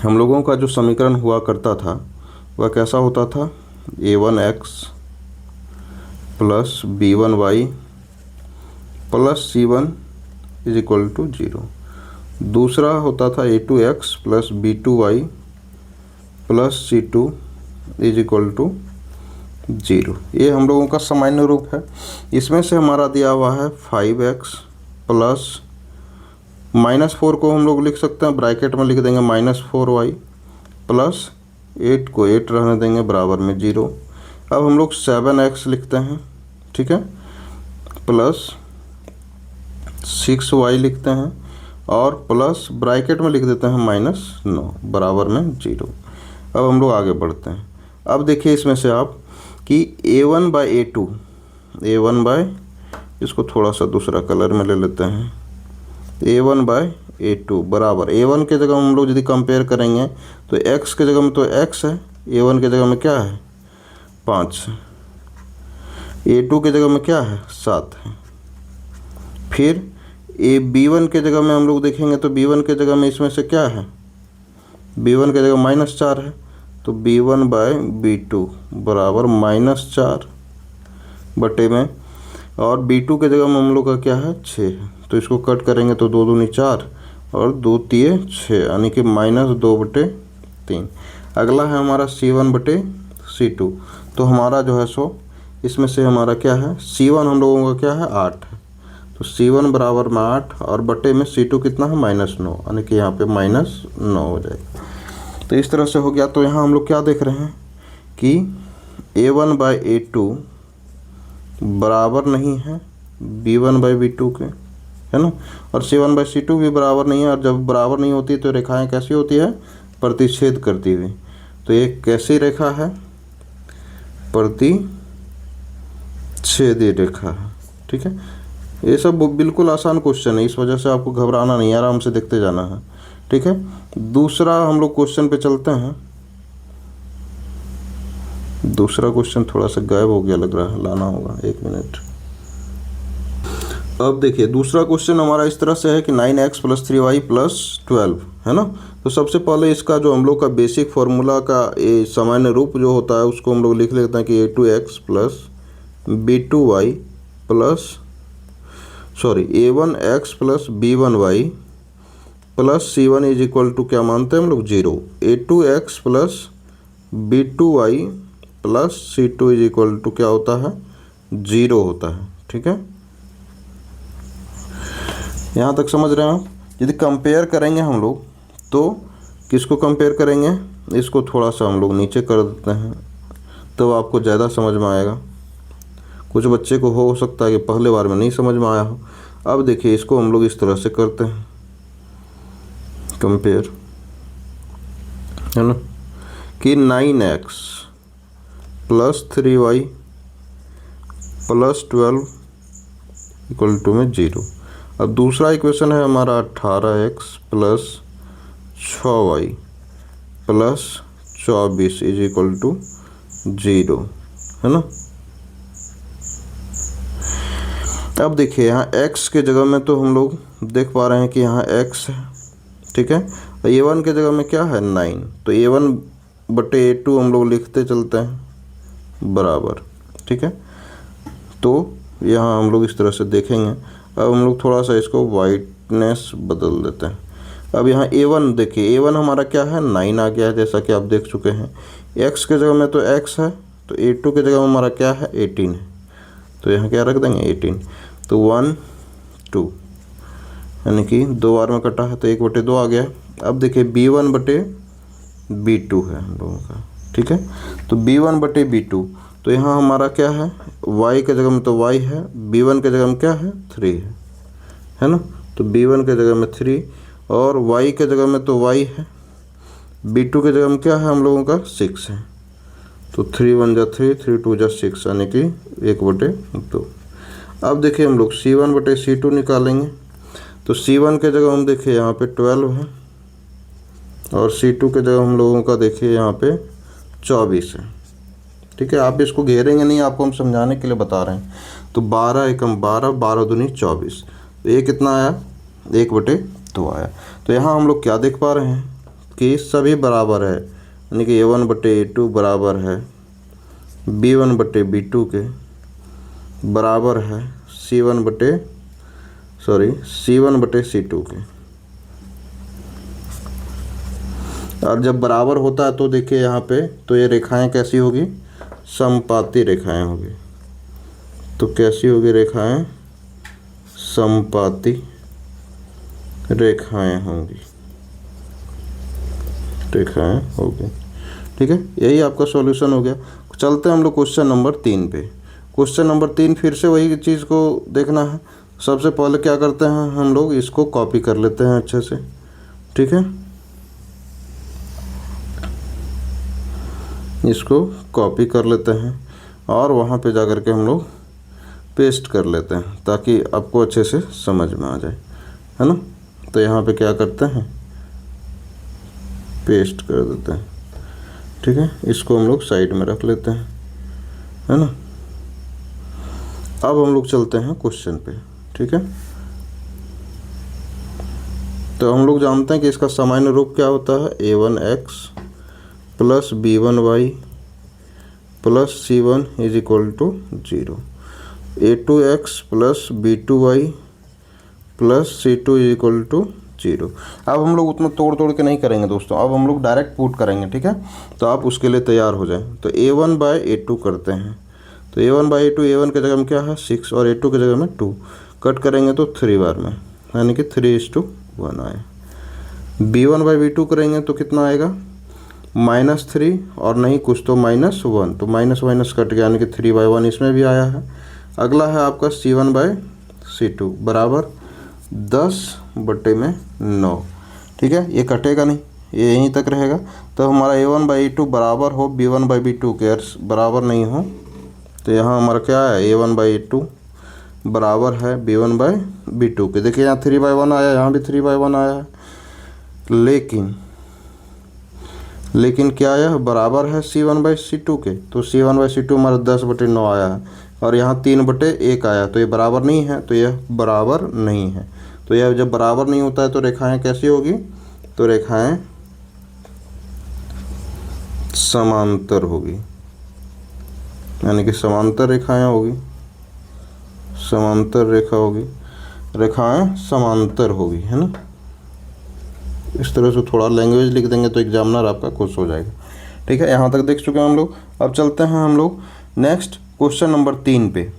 हम लोगों का जो समीकरण हुआ करता था वह कैसा होता था, A1x plus B1y plus C1 is equal to 0। दूसरा होता था A2x plus B2y plus C2 is equal to 0। ये हम लोगों का सामान्य रूप है। इसमें से हमारा दिया हुआ है 5x प्लस -4 को हम लोग लिख सकते हैं, ब्रैकेट में लिख देंगे -4y प्लस 8 को 8 रहने देंगे बराबर में 0। अब हम लोग 7x लिखते हैं, ठीक है, प्लस 6y लिखते हैं, और प्लस ब्रैकेट में लिख देते हैं -9 बराबर में 0। अब हम लोग आगे बढ़ते हैं। अब देखिए इसमें से आप कि A1/A2 इसको थोड़ा सा दूसरा कलर में ले लेते हैं, A1/A2 बराबर A1 के जगह हम लोग यदि कंपेयर करेंगे तो x के जगह में तो x है, A1 के जगह में क्या है, 5, A2 के जगह में क्या है, 7 है। फिर B1 के जगह में हम लोग देखेंगे तो B1 के जगह में इसमें से क्या है, B1 के जगह -4 है, तो B1/B2 बराबर -4 बटे में, और B2 के जगह में हम लोग का क्या है, 6 है। तो इसको कट करेंगे तो 2 दूनी 4 और 2 तिये 6, यानी कि -2/3। अगला है हमारा C1/C2। तो हमारा जो है सो इसमें से हमारा क्या है, C1 हम लोगों का क्या है, 8 है। तो C1 बराबर में 8 और बटे में C2 कितना है, -9, यानी कि यहाँ पे -9 हो जाएगा। तो इस तरह से हो गया। तो यहाँ हम लोग क्या देख रहे हैं कि A1/A2 बराबर नहीं है B1/B2 के, है ना। और C1/C2 भी बराबर नहीं है, और जब बराबर नहीं होती तो रेखाएं कैसी होती है, प्रतिच्छेद करती हुई। तो ये कैसी रेखा है, प्रतिच्छेदी रेखा है। ठीक है, ये सब बिल्कुल आसान क्वेश्चन है, इस वजह से आपको घबराना नहीं, आराम से देखते जाना है। ठीक है, दूसरा हम लोग क्वेश्चन पे चलते हैं। दूसरा क्वेश्चन थोड़ा सा गायब हो गया लग रहा है, लाना होगा, 1 मिनट। अब देखिए दूसरा क्वेश्चन हमारा इस तरह से है कि 9x + 3y + 12 है ना। तो सबसे पहले इसका जो हम लोग का बेसिक फार्मूला का ये सामान्य रूप जो होता है उसको हम लोग लिख लेते हैं कि a1x + b1y plus c1 is equal to क्या मानते हैं हम लोग, 0। a2x + b2y plus c2 is equal to क्या होता है, 0 होता है। ठीक है, यहाँ तक समझ रहे हैं आप। यदि कंपेयर करेंगे हम लोग तो किसको कंपेयर करेंगे, इसको थोड़ा सा हम लोग नीचे कर देते हैं तो आपको ज़्यादा समझ में आएगा। कुछ बच्चे को हो सकता है कि पहले बार में नहीं समझ में आया हो। अब देखिए इसको हम लोग इस तरह से करते हैं कंपेयर, है ना, कि 9x + 3y + 12 इक्वल टू में 0। अब दूसरा इक्वेशन है हमारा 18x + 6y + 24 is equal to 0, है ना। अब देखिए यहाँ x के जगह में तो हम लोग देख पा रहे हैं कि यहाँ x है। ठीक है, a1 के जगह में क्या है, 9, तो a1/a2 हम लोग लिखते चलते हैं बराबर। ठीक है, तो यहाँ हम लोग इस तरह से देखेंगे। अब हम लोग थोड़ा सा इसको वाइटनेस बदल देते हैं। अब यहाँ a1 देखिए, a1 हमारा क्या है, 9 आ गया है, जैसा कि आप देख चुके हैं। x के जगह में तो x है, तो a2 के जगह में हमारा क्या है, 18 है, तो यहाँ क्या रख देंगे, 18। तो 1 2 यानी कि 2 बार में कटा है तो 1/2 आ गया। अब देखिए b1/b2 है हम लोगों का। ठीक है, तो b1/b2, तो यहाँ हमारा क्या है, y के जगह में तो y है, b1 के जगह में क्या है, 3 है ना। तो b1 के जगह में 3 और y के जगह में तो y है, b2 के जगह में क्या है हम लोगों का, 6 है। तो 3 1 जा 3, 3 2 जा 6 यानी कि 1/2। अब देखिए हम लोग c1/c2 निकालेंगे। तो c1 के जगह हम देखिए यहाँ पे 12 है और c2 के जगह हम लोगों का देखिए यहाँ पे 24 है। ठीक है, आप इसको घेरेंगे नहीं, आपको हम समझाने के लिए बता रहे हैं। तो 12 एकम 12, 12 दूनी 24, तो ये कितना आया, 1/2 आया। तो यहाँ हम लोग क्या देख पा रहे हैं कि सभी बराबर है, यानी कि a1/a2 बराबर है b1/b2 के, बराबर है c1/c2 के। और जब बराबर होता है तो देखिए यहाँ पे तो ये रेखाएं कैसी होगी, समपाती रेखाएं होगी। तो कैसी होगी रेखाएं, समपाती रेखाएं होंगी, ठीक है, यही आपका सॉल्यूशन हो गया। चलते हैं हम लोग क्वेश्चन नंबर 3 पे। क्वेश्चन नंबर 3 फिर से वही चीज़ को देखना है। सबसे पहले क्या करते हैं हम लोग, इसको कॉपी कर लेते हैं अच्छे से। ठीक है, इसको कॉपी कर लेते हैं और वहाँ पे जा कर के हम लोग पेस्ट कर लेते हैं ताकि आपको अच्छे से समझ में आ जाए, है ना। तो यहाँ पे क्या करते हैं, पेस्ट कर देते हैं। ठीक है, इसको हम लोग साइड में रख लेते हैं, है ना। अब हम लोग चलते हैं क्वेश्चन पे। ठीक है, तो हम लोग जानते हैं कि इसका सामान्य रूप क्या होता है, a1x + b1y + c1 is equal to 0, a2x + b2y + c2 is equal to 0। अब हम लोग उतना तोड़ के नहीं करेंगे दोस्तों, अब हम लोग डायरेक्ट पुट करेंगे। ठीक है, तो आप उसके लिए तैयार हो जाएं। तो a1/a2 करते हैं। तो a1/a2, a1 के जगह में क्या है, 6 और a2 के जगह में 2, कट करेंगे तो 3 बार में, यानी कि 3:1 आए। b1/b2 करेंगे तो कितना आएगा, -3 और नहीं कुछ तो -1, तो माइनस कट गया, यानी कि 3/1 इसमें भी आया है। अगला है आपका c1/c2 बराबर 10/9। ठीक है, ये कटेगा नहीं, ये यहीं तक रहेगा। तो हमारा a1/a2 बराबर हो b1/b2 के, बराबर नहीं हो तो यहाँ हमारा क्या है, a1/a2 बराबर है b1/b2 के। देखिए यहाँ 3/1 आया, यहाँ भी 3/1 आया है, लेकिन क्या यह बराबर है c1/c2 के। तो c1/c2 हमारा 10/9 आया है, और यहाँ 3/1 आया, तो ये बराबर नहीं है, तो यह बराबर नहीं है। तो यह जब बराबर नहीं होता है तो रेखाएं कैसी होगी, तो रेखाएं समांतर होगी, यानी कि समांतर रेखाएं होगी, समांतर रेखा होगी, रेखाएं समांतर होगी, है ना। इस तरह से थोड़ा लैंग्वेज लिख देंगे तो एग्जामिनर आपका खुश हो जाएगा। ठीक है, यहाँ तक देख चुके हैं हम लोग। अब चलते हैं हम लोग नेक्स्ट क्वेश्चन नंबर 3 पे।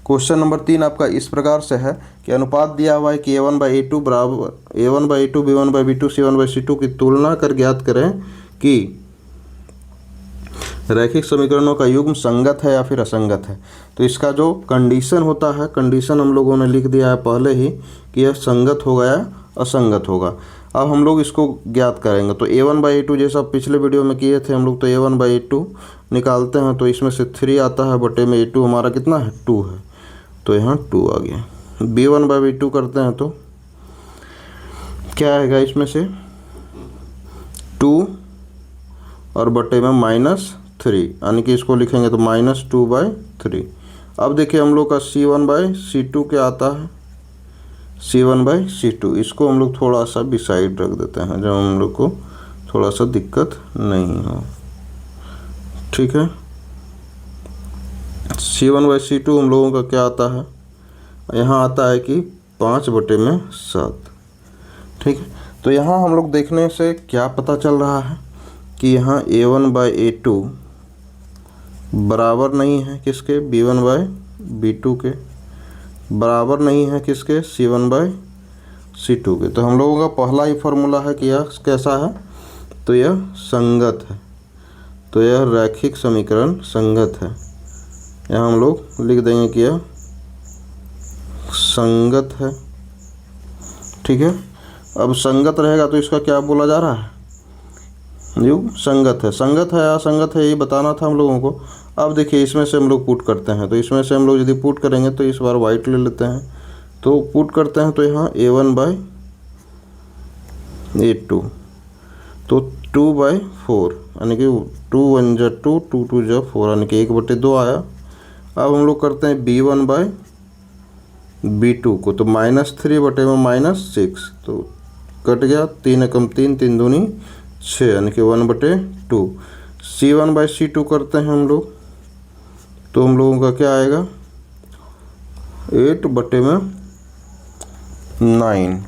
क्वेश्चन नंबर 3 आपका इस प्रकार से है कि अनुपात दिया हुआ है कि a1/a2 बराबर a1/a2 b1/b2 c1/c2 की तुलना कर ज्ञात करें कि रैखिक समीकरणों का युग्म संगत है या फिर असंगत है। तो इसका जो कंडीशन होता है, कंडीशन हम लोगों ने लिख दिया है पहले ही कि यह संगत होगा या असंगत होगा। अब हम लोग इसको ज्ञात करेंगे। तो a1/a2 जैसा पिछले वीडियो में किए थे हम लोग, तो a1/a2 निकालते हैं, तो इसमें से 3 आता है, बटे में a2 हमारा कितना है, 2 है, तो यहाँ 2 आ गया। b1/b2 करते हैं तो क्या आएगा, इसमें से 2 और बटे में -3, यानी कि इसको लिखेंगे तो -2/3। अब देखिए हम लोग का c1/c2 क्या आता है, c1/c2, इसको हम लोग थोड़ा सा बिसाइड रख देते हैं, जब हम लोग को थोड़ा सा दिक्कत नहीं हो। ठीक है, c1/c2 हम लोगों का क्या आता है, यहाँ आता है कि 5/7। ठीक है, तो यहाँ हम लोग देखने से क्या पता चल रहा है कि यहाँ a1/a2 बराबर नहीं है किसके, b1/b2 के, बराबर नहीं है किसके, c1/c2 के। तो हम लोगों का पहला ही फॉर्मूला है कि यह कैसा है, तो यह संगत है, तो यह रैखिक समीकरण संगत है। यहाँ हम लोग लिख देंगे कि यह संगत है। ठीक है, अब संगत रहेगा तो इसका क्या बोला जा रहा है, युग्म संगत है। संगत है या असंगत है, ये बताना था हम लोगों को। अब देखिए इसमें से हम लोग पुट करते हैं, तो इसमें से हम लोग यदि पुट करेंगे तो इस बार वाइट ले लेते हैं, तो पुट करते हैं तो यहाँ a1/a2 तो 2/4, यानी कि 2 1 जा 2, 2 2 जा 4, यानी कि 1/2 आया। अब हम लोग करते हैं b1/b2 को, तो -3 बटे में -6, तो कट गया, 3 एकम 3, 3 दूनी 6, यानी कि 1/2। c1/c2 करते हैं हम लोग, तो हम लोगों का क्या आएगा, 8/9।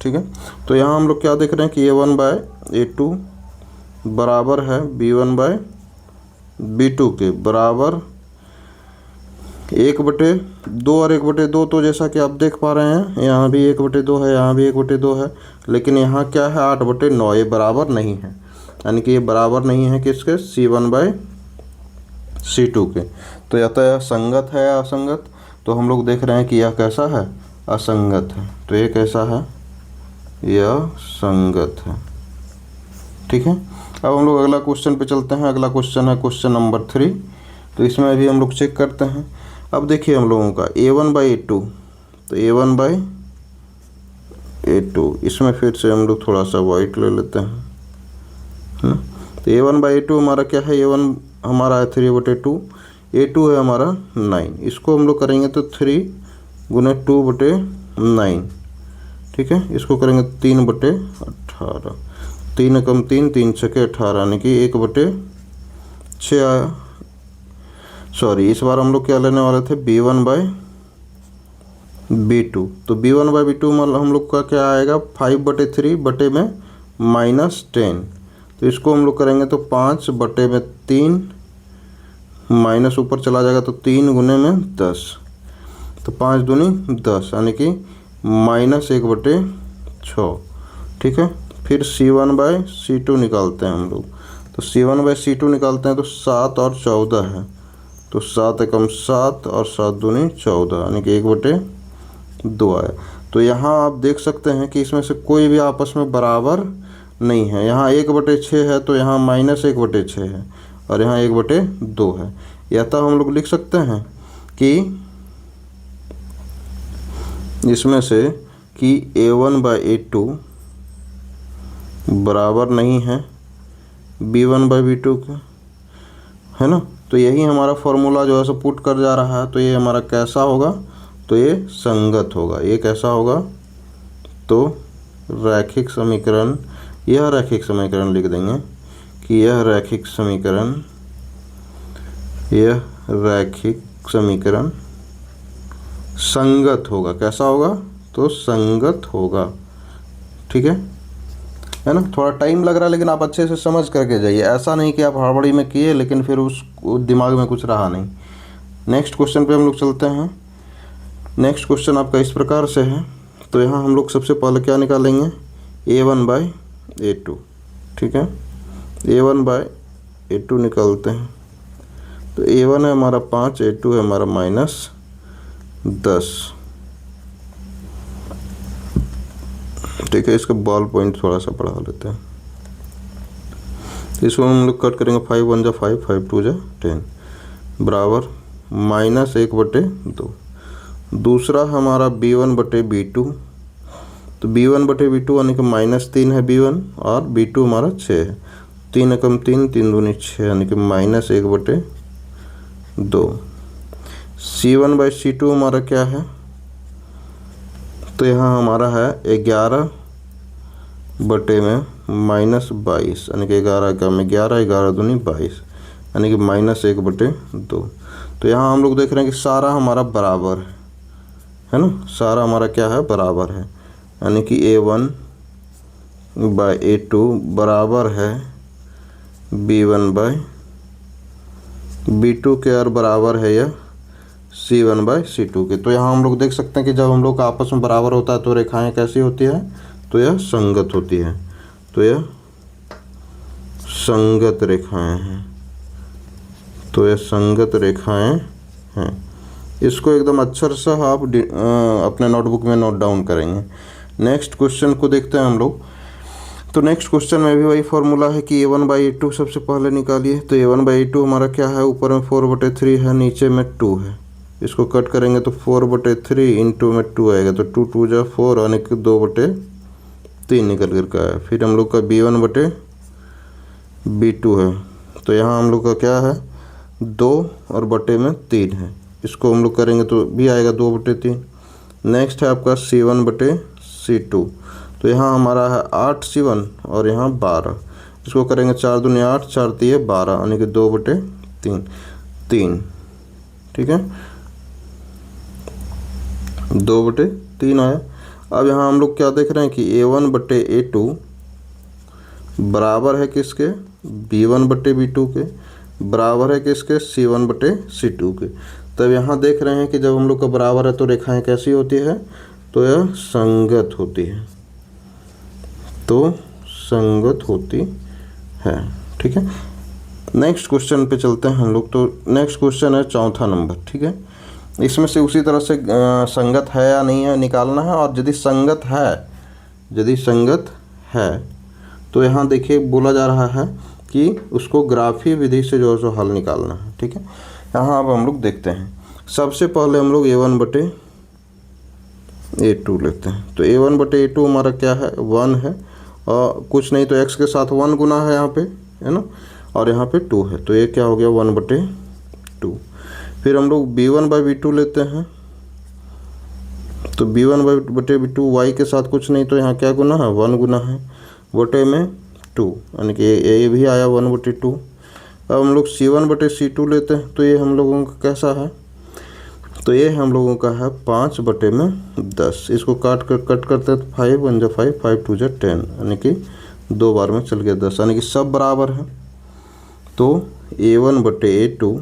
ठीक है, तो यहाँ हम लोग क्या देख रहे हैं कि a1/a2 बराबर है b1/b2 के, बराबर 1/2 और 1/2, तो जैसा कि आप देख पा रहे हैं यहाँ भी 1/2 है, यहाँ भी 1/2 है, लेकिन यहाँ क्या है 8/9, ये बराबर नहीं है, यानी कि ये बराबर नहीं है किसके, c1/c2 के। तो या तो यह संगत है या असंगत, तो हम लोग देख रहे हैं कि यह कैसा है, असंगत है, तो ये कैसा है, यह संगत है। ठीक है, अब हम लोग अगला क्वेश्चन पे चलते हैं। अगला क्वेश्चन है क्वेश्चन नंबर 3, तो इसमें भी हम लोग चेक करते हैं। अब देखिए हम लोगों का a1/a2, तो a1/a2, इसमें फिर से हम लोग थोड़ा सा वाइट ले लेते हैं, है ना। तो a1/a2 हमारा क्या है, a1 हमारा है 3/2, a2 है हमारा 9, इसको हम लोग करेंगे तो 3 × 2/9। ठीक है, इसको करेंगे 3/18, 3 एकम 3, 3 छके 18, यानी कि 1/6 आया। सॉरी, इस बार हम लोग क्या लेने वाले थे, b1/b2, तो b1/b2 हम लोग का क्या आएगा, 5/3 बटे में -10, तो इसको हम लोग करेंगे तो 5/3, माइनस ऊपर चला जाएगा तो 3 × 10, तो 5 दूनी 10, यानी कि -1/6। ठीक है, फिर c1/c2 निकालते हैं हम लोग, तो c1/c2 निकालते हैं तो 7 और 14 है, तो 7 एकम 7 और 7 दूनी 14, यानी कि 1/2 आया। तो यहाँ आप देख सकते हैं कि इसमें से कोई भी आपस में बराबर नहीं है। यहाँ 1/6 है तो यहाँ -1/6 है और यहाँ 1/2 है। या तो हम लोग लिख सकते हैं कि इसमें से कि A1/A2 बराबर नहीं है B1/B2 के, है ना। तो यही हमारा फॉर्मूला जो है सो पुट कर जा रहा है। तो ये हमारा कैसा होगा, तो ये संगत होगा। ये कैसा होगा, तो रैखिक समीकरण, यह रैखिक समीकरण लिख देंगे कि यह रैखिक समीकरण संगत होगा। कैसा होगा, तो संगत होगा। ठीक है ना। थोड़ा टाइम लग रहा है लेकिन आप अच्छे से समझ करके जाइए। ऐसा नहीं कि आप हड़बड़ी में किए लेकिन फिर उस दिमाग में कुछ रहा नहीं। नेक्स्ट क्वेश्चन पे हम लोग चलते हैं। नेक्स्ट क्वेश्चन आपका इस प्रकार से है। तो यहाँ हम लोग सबसे पहले क्या निकालेंगे, A1/A2। ठीक है, A1/A2 निकालते हैं। तो A1 है हमारा 5, A2 है हमारा -10। ठीक है, इसका बॉल पॉइंट थोड़ा सा बढ़ा लेते हैं। इसको हम लोग कट करेंगे, 5 1 जा 5, 5 2 जा 10 बराबर -1/2। दूसरा हमारा B1/B2। तो B1/B2 यानी कि -3 है B1 और B2 हमारा 6 है। 3 एकम 3, 3 दूनी 6 यानी कि -1/2। C1/C2 हमारा क्या है, तो यहाँ हमारा है 11/-22 यानी कि 11 का में 11, 11 दूनी 22 यानी कि -1/2। तो यहाँ हम लोग देख रहे हैं कि सारा हमारा बराबर है ना। सारा हमारा क्या है, बराबर है। यानी कि A1/A2 बराबर है B1/B2 के और बराबर है यह C1/C2 के। तो यहाँ हम लोग देख सकते हैं कि जब हम लोग का आपस में बराबर होता है तो रेखाएं कैसी होती है, तो यह संगत होती है। तो यह संगत रेखाएं हैं। तो यह संगत रेखाएं हैं। इसको एकदम अक्षर से आप अपने नोटबुक में नोट डाउन करेंगे। नेक्स्ट क्वेश्चन को देखते हैं हम लोग। तो नेक्स्ट क्वेश्चन में भी वही फॉर्मूला है कि A1/A2 सबसे पहले निकालिए। तो A1/A2 हमारा क्या है, ऊपर में 4/3 है, नीचे में 2 है। इसको कट करेंगे तो 4/3 इंटू में 2 आएगा। तो 2 2 जा 4 यानी कि 2/3 निकल कर का है। फिर हम लोग का B1/B2 है। तो यहाँ हम लोग का क्या है, 2 और बटे में 3 है। इसको हम लोग करेंगे तो भी आएगा 2/3। नेक्स्ट है आपका C1/C2। तो यहाँ हमारा है 8 C1 और यहाँ 12। इसको करेंगे 4 दूनी 8, 4 3 12 यानी कि 2/3। ठीक है, 2/3 आया। अब यहाँ हम लोग क्या देख रहे हैं कि A1/A2 बराबर है किसके, B1/B2 के, बराबर है किसके, C1/C2 के। तब यहाँ देख रहे हैं कि जब हम लोग का बराबर है तो रेखाएं कैसी होती है, तो यह संगत होती है। तो संगत होती है। ठीक है, नेक्स्ट क्वेश्चन पे चलते हैं हम लोग। तो नेक्स्ट क्वेश्चन है चौथा नंबर। ठीक है, इसमें से उसी तरह से संगत है या नहीं है निकालना है। और यदि संगत है तो यहाँ देखिए बोला जा रहा है कि उसको ग्राफी विधि से जो है सो हल निकालना है। ठीक है, यहाँ अब हम लोग देखते हैं। सबसे पहले हम लोग A1/A2 लेते हैं। तो A1/A2 हमारा क्या है, 1 है और कुछ नहीं तो x के साथ 1 गुना है यहाँ पे, है ना, और यहाँ पे 2 है। तो ये क्या हो गया, 1/2। फिर हम लोग B1/B2 लेते हैं। तो B1/B2 y के साथ कुछ नहीं तो यहाँ क्या गुना है, 1 गुना है, बटे में 2 यानी कि ये भी आया 1/2। अब हम लोग C1/C2 लेते हैं। तो ये हम लोगों का कैसा है, तो ये हम लोगों का है 5/10। इसको कट करते हैं तो 5 1 जा 5, 5 2 जा 10 यानी कि 2 बार में चल गया 10 यानी कि सब बराबर है। तो A1/A2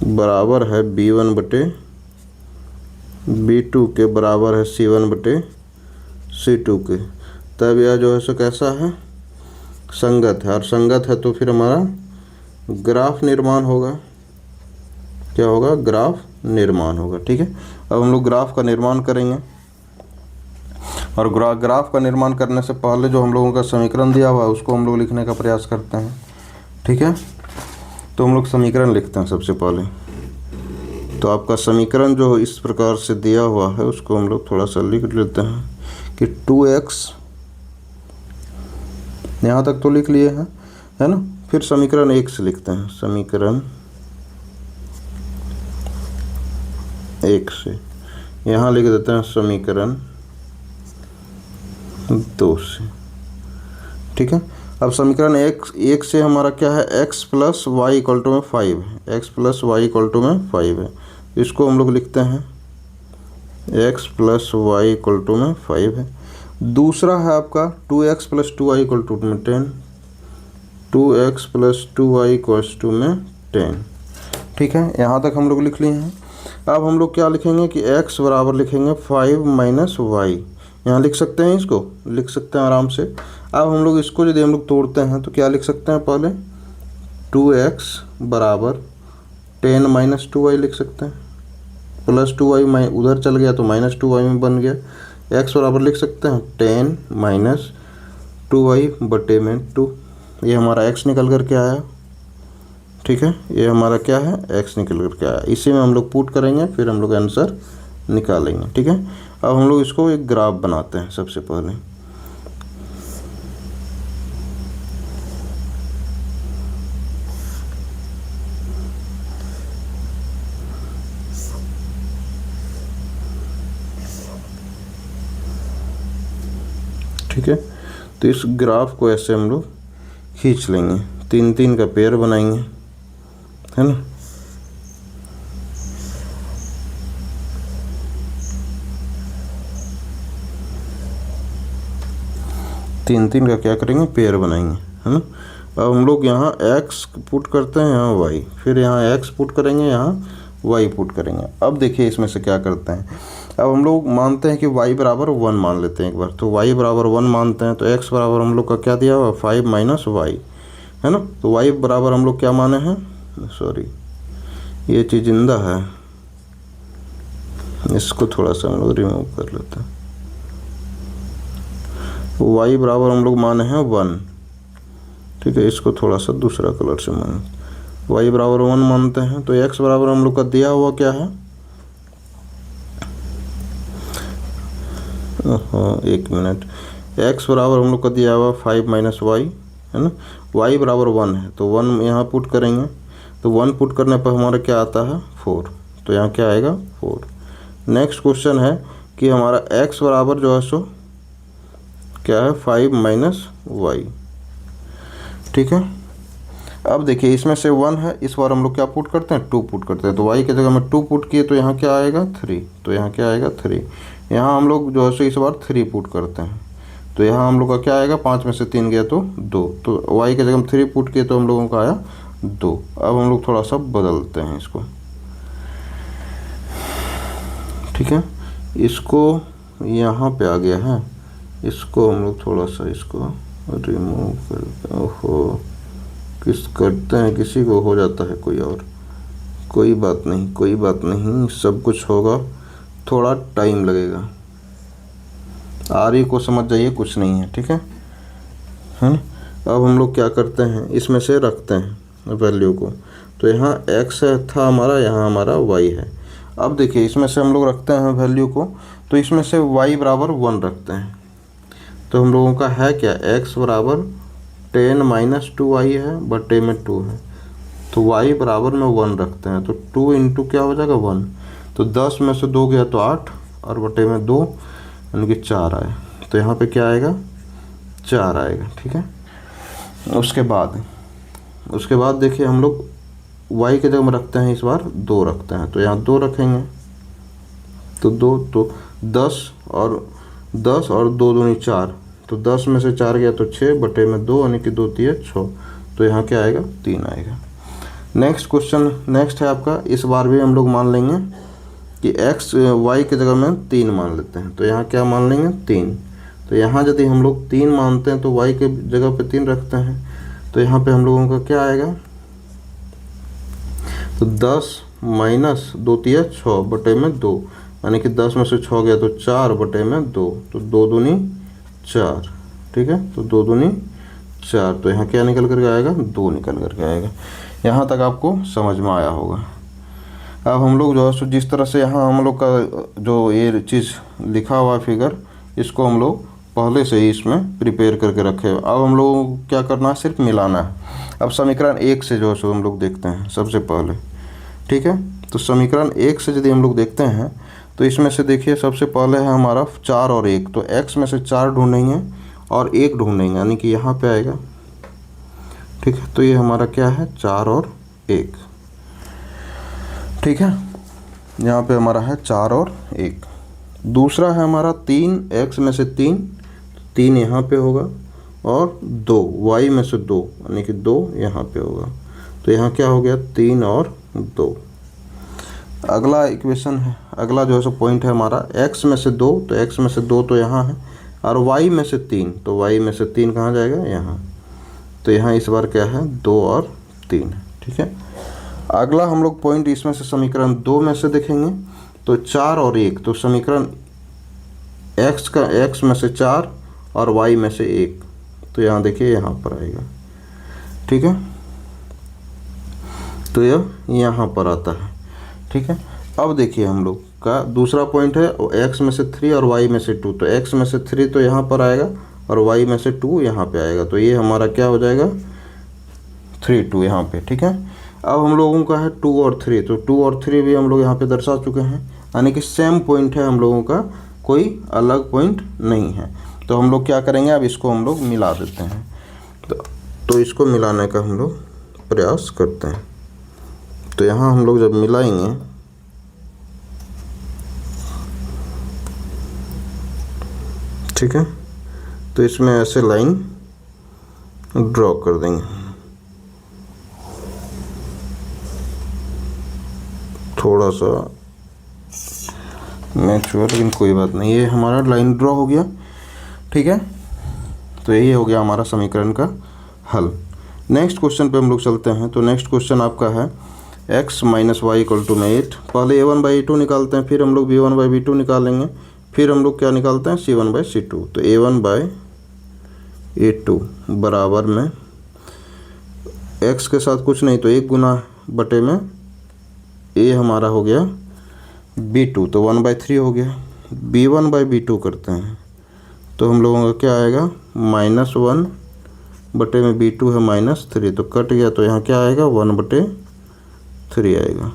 बराबर है B1/B2 के, बराबर है C1/C2 के। तब यह जो है सो कैसा है, संगत है। और संगत है तो फिर हमारा ग्राफ निर्माण होगा। क्या होगा, ग्राफ निर्माण होगा। ठीक है, अब हम लोग ग्राफ का निर्माण करेंगे, और ग्राफ का निर्माण करने से पहले जो हम लोगों का समीकरण दिया हुआ है उसको हम लोग लिखने का प्रयास करते हैं। ठीक है, तो हम लोग समीकरण लिखते हैं सबसे पहले। तो आपका समीकरण जो इस प्रकार से दिया हुआ है उसको हम लोग थोड़ा सा लिख लेते हैं कि 2x, यहाँ तक तो लिख लिए हैं, है ना। फिर समीकरण 1 से लिखते हैं, समीकरण 1 से यहाँ लिख देते हैं समीकरण 2 से। ठीक है, अब समीकरण 1 से हमारा क्या है, x plus y equal to में 5 है, x plus y equal to में 5 है। इसको हम लोग लिखते हैं x plus y equal to में 5 है। दूसरा है आपका 2x plus 2y equal to में 10, 2x plus 2y equal to में 10। ठीक है, यहाँ तक हम लोग लिख लिए हैं। अब हम लोग क्या लिखेंगे कि x बराबर लिखेंगे 5 माइनस वाई, यहाँ लिख सकते हैं, इसको लिख सकते हैं आराम से। अब हम लोग इसको यदि हम लोग तोड़ते हैं तो क्या लिख सकते हैं, पहले 2x बराबर 10 माइनस 2y लिख सकते हैं, प्लस 2y उधर चल गया तो माइनस 2y में बन गया। x बराबर लिख सकते हैं 10 माइनस 2y बटे में 2, ये हमारा x निकल कर के आया। ठीक है, ये हमारा क्या है, x निकल कर के आया। इसी में हम लोग पुट करेंगे, फिर हम लोग आंसर निकालेंगे। ठीक है, अब हम लोग इसको एक ग्राफ बनाते हैं सबसे पहले। ठीक है, तो इस ग्राफ को ऐसे हम लोग खींच लेंगे, 3-3 का पेयर बनाएंगे, है ना। तीन का क्या करेंगे, पेयर बनाएंगे, है ना। अब हम लोग यहाँ x पुट करते हैं, यहाँ y, फिर यहाँ x पुट करेंगे, यहाँ y पुट करेंगे। अब देखिए इसमें से क्या करते हैं, अब हम लोग मानते हैं कि y बराबर 1 मान लेते हैं एक बार। तो y बराबर 1 मानते हैं, तो x बराबर हम लोग का क्या दिया हुआ, 5 माइनस वाई, है ना। तो y बराबर हम लोग क्या माने हैं, सॉरी ये चीज़ जिंदा है, इसको थोड़ा सा हम लोग रिमूव कर लेते हैं। y बराबर हम लोग माने हैं 1। ठीक है, इसको थोड़ा सा दूसरा कलर से माने, y बराबर 1 मानते हैं। तो x बराबर हम लोग का दिया हुआ क्या है, एक मिनट, x बराबर हम लोग का दिया हुआ 5 माइनस वाई, है ना। y बराबर 1 है, तो 1 यहाँ पुट करेंगे, तो 1 पुट करने पर हमारा क्या आता है, 4, तो यहाँ क्या आएगा, 4। नेक्स्ट क्वेश्चन है कि हमारा x बराबर जो है सो क्या है, 5 माइनस वाई। ठीक है, अब देखिए इसमें से 1 है, इस बार हम लोग क्या पुट करते हैं, 2 पुट करते हैं। तो y की जगह में 2 पुट किए तो यहाँ क्या आएगा, 3, तो यहाँ क्या आएगा, 3। यहाँ हम लोग जो है सो इस बार 3 पुट करते हैं, तो यहाँ हम लोग का क्या आएगा, 5 में से 3 गया तो 2, तो y की जगह में 3 पुट किए तो हम लोगों का आया 2। अब हम लोग थोड़ा सा बदलते हैं इसको। ठीक है, इसको यहाँ पे आ गया है, इसको हम लोग थोड़ा सा इसको रिमूव कर, ओहो किस करते हैं, किसी को हो जाता है कोई और, कोई बात नहीं, कोई बात नहीं, सब कुछ होगा, थोड़ा टाइम लगेगा। आर्य को समझ जाइए, कुछ नहीं है। ठीक है ना। अब हम लोग क्या करते हैं, इसमें से रखते हैं वैल्यू को, तो यहाँ x था हमारा, यहाँ हमारा y है। अब देखिए इसमें से हम लोग रखते हैं वैल्यू को, तो इसमें से y बराबर 1 रखते हैं, तो हम लोगों का है क्या, x बराबर 10 माइनस 2y है, बटे में 2 है, तो y बराबर में 1 रखते हैं, तो 2 इंटू क्या हो जाएगा, 1, तो 10 में से 2 गया तो 8, और बटे में 2 यानी कि 4 आए, तो यहाँ पे क्या आएगा, 4 आएगा। ठीक है, उसके बाद देखिए हम लोग y के जगह में रखते हैं, इस बार 2 रखते हैं, तो यहाँ 2 रखेंगे, तो 2, तो 10 और 2 दूनी 4, तो 10 में से 4 गया तो 6, बटे में 2 यानी कि 2 3 6, तो यहाँ क्या आएगा, 3 आएगा। नेक्स्ट क्वेश्चन, नेक्स्ट है आपका, इस बार भी हम लोग मान लेंगे कि y की जगह में 3 मान लेते हैं, तो यहाँ क्या मान लेंगे, 3, तो यहाँ यदि हम लोग 3 मानते हैं तो y के जगह पे 3 रखते हैं, तो यहाँ पे हम लोगों का क्या आएगा, तो 10 माइनस 2 तिया 6 बटे में 2, यानी कि 10 में से 6 गया तो 4 बटे में 2, तो 2 दूनी 4, ठीक है। तो 2 दूनी 4, तो यहाँ क्या निकल करके आएगा, 2 निकल करके आएगा। यहाँ तक आपको समझ में आया होगा। अब हम लोग जो है सो जिस तरह से यहाँ हम लोग का जो ये चीज़ लिखा हुआ फिगर, इसको हम लोग पहले से ही इसमें प्रिपेयर करके रखे। अब हम लोग को क्या करना है, सिर्फ मिलाना है। अब समीकरण 1 से जो है सो हम लोग देखते हैं सबसे पहले, ठीक है। तो समीकरण 1 से यदि हम लोग देखते हैं तो इसमें से देखिए सबसे पहले है हमारा 4 और 1, तो x में से 4 ढूंढेंगे और 1 ढूंढेंगे, यानी कि यहाँ पे आएगा, ठीक है। तो ये हमारा क्या है, 4 और 1, ठीक है। यहाँ पे हमारा है 4 और 1। दूसरा है हमारा 3, x में से 3 यहाँ पे होगा, और 2 y में से 2, यानी कि 2 यहाँ पे होगा। तो यहाँ क्या हो गया, 3 और 2। अगला इक्वेशन है, अगला जो है सो पॉइंट है हमारा x में से 2, तो x में से 2 तो यहाँ है, और y में से 3, तो y में से 3 कहाँ जाएगा, यहाँ। तो यहाँ इस बार क्या है, 2 और 3, ठीक है। अगला हम लोग पॉइंट इसमें से समीकरण 2 में से देखेंगे, तो 4 और 1, तो समीकरण x में से 4 और y में से 1, तो यहाँ देखिए यहाँ पर आएगा, ठीक है। तो यह यहाँ पर आता है, ठीक है। अब देखिए हम लोग का दूसरा पॉइंट है x में से 3 और y में से 2, तो x में से 3 तो यहाँ पर आएगा और y में से 2 यहाँ पे आएगा, तो ये हमारा क्या हो जाएगा, 3 2 यहाँ पे, ठीक है। अब हम लोगों का है 2 और 3, तो 2 और 3 भी हम लोग यहाँ पे दर्शा चुके हैं, यानी कि सेम पॉइंट है हम लोगों का, कोई अलग पॉइंट नहीं है। तो हम लोग क्या करेंगे, अब इसको हम लोग मिला देते हैं। तो इसको मिलाने का हम लोग प्रयास करते हैं। तो यहाँ हम लोग जब मिलाएंगे, ठीक है, तो इसमें ऐसे लाइन ड्रॉ कर देंगे, थोड़ा सा मैच्योर, लेकिन कोई बात नहीं, ये हमारा लाइन ड्रॉ हो गया, ठीक है। तो यही हो गया हमारा समीकरण का हल। नेक्स्ट क्वेश्चन पे हम लोग चलते हैं। तो नेक्स्ट क्वेश्चन आपका है x minus y equal to में 8। पहले a1/a2 निकालते हैं, फिर हम लोग b1/b2 निकालेंगे, फिर हम लोग क्या निकालते हैं, c1/c2। तो a1/a2 बराबर में x के साथ कुछ नहीं तो 1 गुना बटे में a हमारा हो गया b2, तो 1/3 हो गया। b1/b2 करते हैं, तो हम लोगों का क्या आएगा, -1 बटे में b2 है -3, तो कट गया, तो यहाँ क्या आएगा, 1/3 आएगा।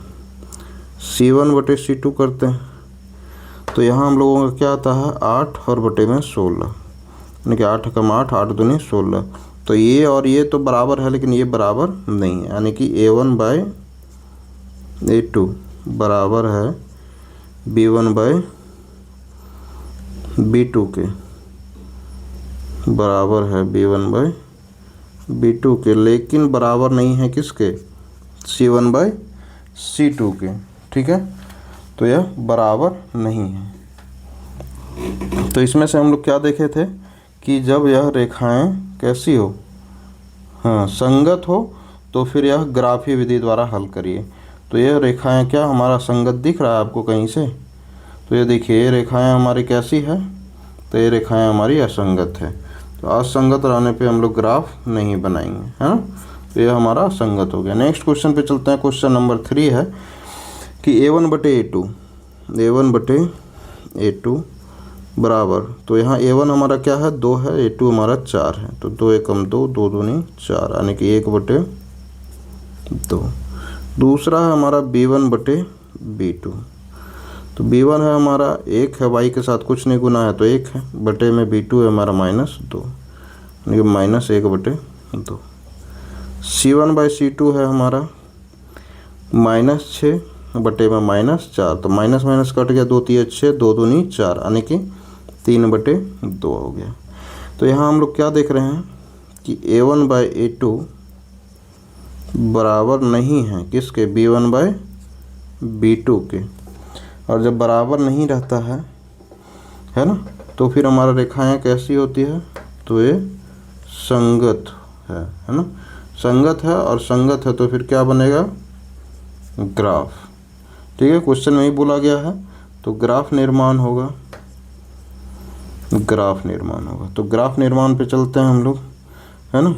c1/c2 करते हैं, तो यहाँ हम लोगों का क्या आता है, 8 और बटे में 16, यानी कि 8 कम 8, 8 दूनी 16। तो ये और ये तो बराबर है, लेकिन ये बराबर नहीं है, यानी कि a1/a2 बराबर है b1/b2 के, बराबर है b1/b2 के, लेकिन बराबर नहीं है किसके, c1/c2 के, ठीक है। तो यह बराबर नहीं है। तो इसमें से हम लोग क्या देखे थे कि जब यह रेखाएं कैसी हो, हाँ, संगत हो, तो फिर यह ग्राफी विधि द्वारा हल करिए। तो यह रेखाएं क्या हमारा संगत दिख रहा है आपको कहीं से, तो ये देखिए ये रेखाएं हमारी कैसी है, तो ये रेखाएं हमारी असंगत है। तो असंगत रहने पे हम लोग ग्राफ नहीं बनाएंगे, है ना। तो ये हमारा असंगत हो गया। नेक्स्ट क्वेश्चन पे चलते हैं। क्वेश्चन नंबर 3 है कि a1/a2 बराबर, तो यहाँ a1 हमारा क्या है, 2 है, a2 हमारा 4 है, तो 2 एकम 2, 2 दूनी 4, यानी कि 1/2। दूसरा है हमारा b1/b2, तो b1 है हमारा 1 है, y के साथ कुछ नहीं गुना है तो 1 है, बटे में b2 है हमारा -2, यानी कि -1/2। c1/c2 है हमारा -6 बटे में -4, तो माइनस माइनस कट गया, 2 3 6, 2 दूनी 4, यानी कि 3/2 हो गया। तो यहाँ हम लोग क्या देख रहे हैं कि a1/a2 बराबर नहीं है किसके, b1/b2 के। और जब बराबर नहीं रहता है ना, तो फिर हमारा रेखाएं कैसी होती है, तो ये संगत है ना, संगत है, और संगत है तो फिर क्या बनेगा, ग्राफ, ठीक है, क्वेश्चन में ही बोला गया है। तो ग्राफ निर्माण होगा, ग्राफ निर्माण होगा। तो ग्राफ निर्माण पे चलते हैं हम लोग, है ना।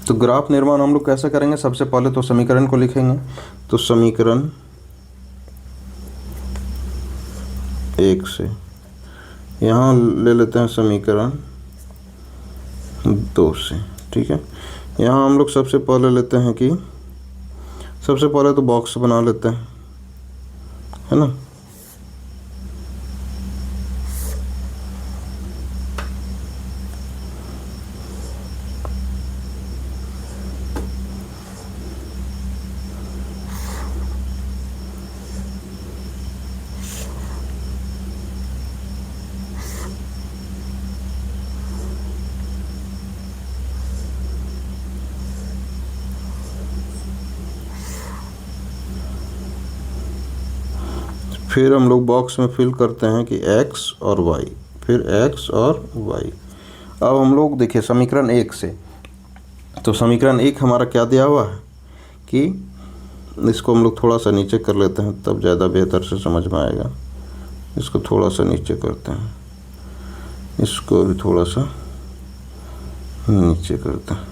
तो ग्राफ निर्माण हम लोग कैसे करेंगे, सबसे पहले तो समीकरण को लिखेंगे। तो समीकरण 1 से यहाँ ले लेते हैं समीकरण 2 से, ठीक है। यहाँ हम लोग सबसे पहले लेते हैं कि सबसे पहले तो बॉक्स बना लेते हैं, है ना। फिर हम लोग बॉक्स में फिल करते हैं कि x और y, फिर x और y। अब हम लोग देखिए समीकरण 1 से, तो समीकरण 1 हमारा क्या दिया हुआ है कि इसको हम लोग थोड़ा सा नीचे कर लेते हैं, तब ज़्यादा बेहतर से समझ में आएगा। इसको थोड़ा सा नीचे करते हैं, इसको भी थोड़ा सा नीचे करते हैं।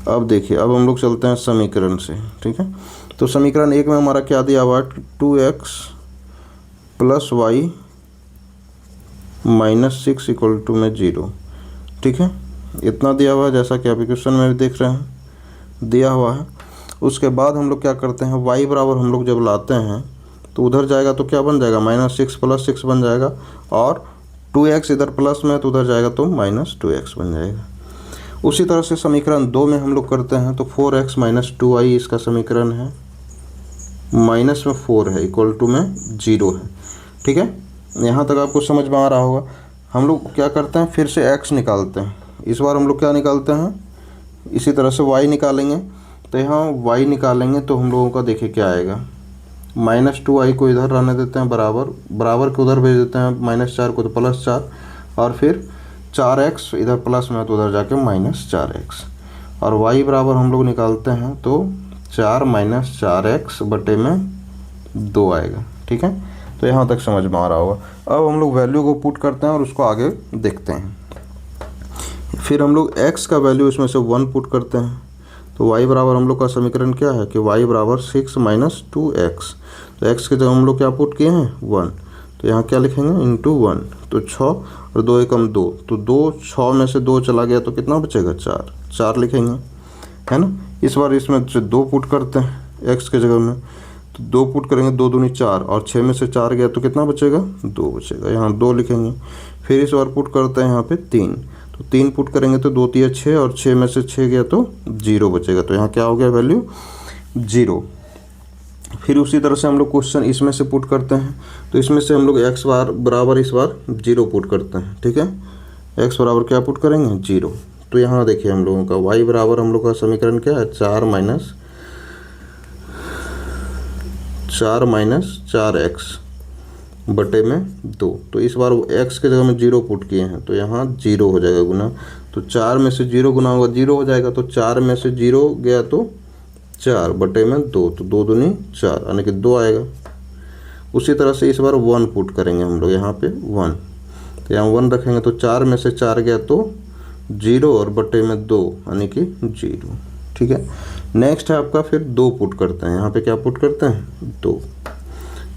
अब देखिए, अब हम लोग चलते हैं समीकरण से, ठीक है। तो समीकरण 1 में हमारा क्या दिया हुआ है, 2x plus Y -6 equal to में 0, ठीक है। इतना दिया हुआ है, जैसा कि आप क्वेश्चन में भी देख रहे हैं दिया हुआ है। उसके बाद हम लोग क्या करते हैं, y बराबर हम लोग जब लाते हैं तो उधर जाएगा तो क्या बन जाएगा, -6 + 6 बन जाएगा, और 2x इधर प्लस में तो उधर जाएगा तो -2x बन जाएगा। उसी तरह से समीकरण 2 में हम लोग करते हैं, तो 4x - 2y इसका समीकरण है, माइनस में 4 है इक्वल टू में 0 है, ठीक है। यहाँ तक आपको समझ में आ रहा होगा। हम लोग क्या करते हैं, फिर से x निकालते हैं। इस बार हम लोग क्या निकालते हैं, इसी तरह से y निकालेंगे। तो यहाँ y निकालेंगे तो हम लोगों का देखिए क्या आएगा, -2y को इधर रहने देते हैं, बराबर बराबर को उधर भेज देते हैं, -4 को तो +4, और फिर 4x इधर प्लस में तो उधर जाके -4x, और y बराबर हम लोग निकालते हैं तो 4 - 4x बटे में 2 आएगा, ठीक है। तो यहाँ तक समझ में आ रहा होगा। अब हम लोग वैल्यू को पुट करते हैं और उसको आगे देखते हैं। फिर हम लोग x का वैल्यू इसमें से 1 पुट करते हैं। तो y बराबर हम लोग का समीकरण क्या है कि y बराबर 6 - 2x। तो x के जगह हम लोग क्या पुट किए हैं, 1। तो यहाँ क्या लिखेंगे, × 1। तो 6 और 2 एकम 2, तो 2 6 में से 2 चला गया तो कितना बचेगा, 4 लिखेंगे, है ना। इस बार इसमें से 2 पुट करते हैं x के जगह में, तो 2 पुट करेंगे, 2 दूनी 4, और 6 में से 4 गया तो कितना बचेगा, 2 बचेगा, यहाँ 2 लिखेंगे। फिर इस बार पुट करते हैं यहाँ पे 3, तो 3 पुट करेंगे तो 2 3 6, और 6 में से 6 गया तो 0 बचेगा, तो यहाँ क्या हो गया, वैल्यू 0। फिर उसी तरह से हम लोग क्वेश्चन इसमें से पुट करते हैं। तो इसमें से हम लोग x बराबर इस बार 0 पुट करते हैं, ठीक है। x बराबर क्या पुट करेंगे, 0। तो यहाँ देखिए हम लोगों का y बराबर हम लोग का समीकरण क्या है, 4 - 4x बटे में 2। तो इस बार x के जगह में 0 पुट किए हैं, तो यहाँ 0 हो जाएगा गुना। तो 4 में से 0 गुना होगा, 0 हो जाएगा। तो 4 में से 0 गया तो 4 बटे में 2, तो 2 दूनी 4 यानी कि 2 आएगा। उसी तरह से इस बार 1 पुट करेंगे हम लोग यहाँ पे 1, तो यहाँ 1 रखेंगे तो 4 में से 4 गया तो 0, और बटे में 2 यानी कि 0, ठीक है। नेक्स्ट है आपका, फिर 2 पुट करते हैं। यहाँ पे क्या पुट करते हैं, 2।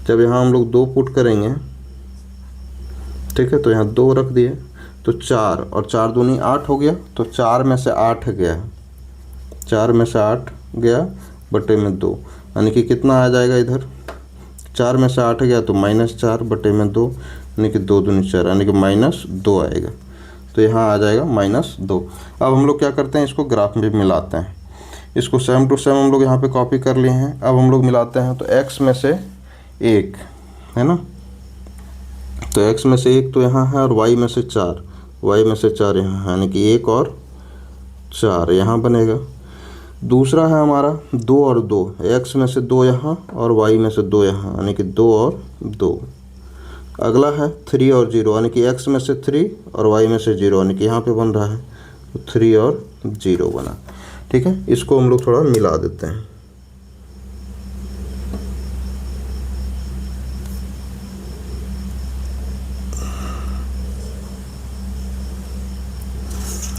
जब यहाँ हम लोग 2 पुट करेंगे, ठीक है, तो यहाँ 2 रख दिए, तो 4 और 4 दूनी 8 हो गया। तो 4 में से 8 गया, 4 में से 8 गया बटे में 2, यानी कि कितना आ जाएगा इधर, 4 में से 8 गया तो -4 बटे में 2, यानी कि 2 दूनी 4, यानी कि -2 आएगा। तो यहाँ आ जाएगा -2। अब हम लोग क्या करते हैं, इसको ग्राफ में मिलाते हैं। इसको सेम टू सेम हम लोग यहाँ पे कॉपी कर लिए हैं। अब हम लोग मिलाते हैं, तो x में से 1 है ना, तो x में से 1 तो यहाँ है, और y में से 4, y में से 4 यहाँ है, यानी कि 1 और 4 यहाँ बनेगा। दूसरा है हमारा 2 और 2, x में से 2 यहाँ और y में से 2 यहाँ, यानी कि 2 और 2। अगला है 3 और 0, यानी कि x में से 3 और y में से 0, यानी कि यहाँ पे बन रहा है तो 3 और 0 बना, ठीक है। इसको हम लोग थोड़ा मिला देते हैं।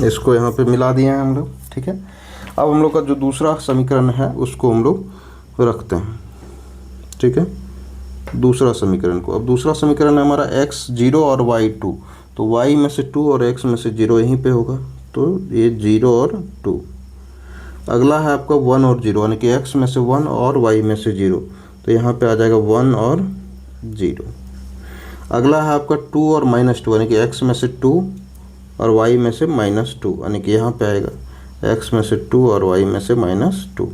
इसको यहाँ पे मिला दिए हैं हम लोग, ठीक है। अब हम लोग का जो दूसरा समीकरण है उसको हम लोग रखते हैं, ठीक है, दूसरा समीकरण को। अब दूसरा समीकरण है हमारा x 0 और y 2, तो y में से 2 और x में से 0 यहीं पे होगा, तो ये 0 और 2। अगला है आपका 1 और 0, यानी कि x में से 1 और y में से 0, तो यहाँ पे आ जाएगा 1 और 0। अगला है आपका 2 और -2, यानी कि x में से 2 और y में से -2, यानी कि यहाँ पे आएगा x में से 2 और y में से -2।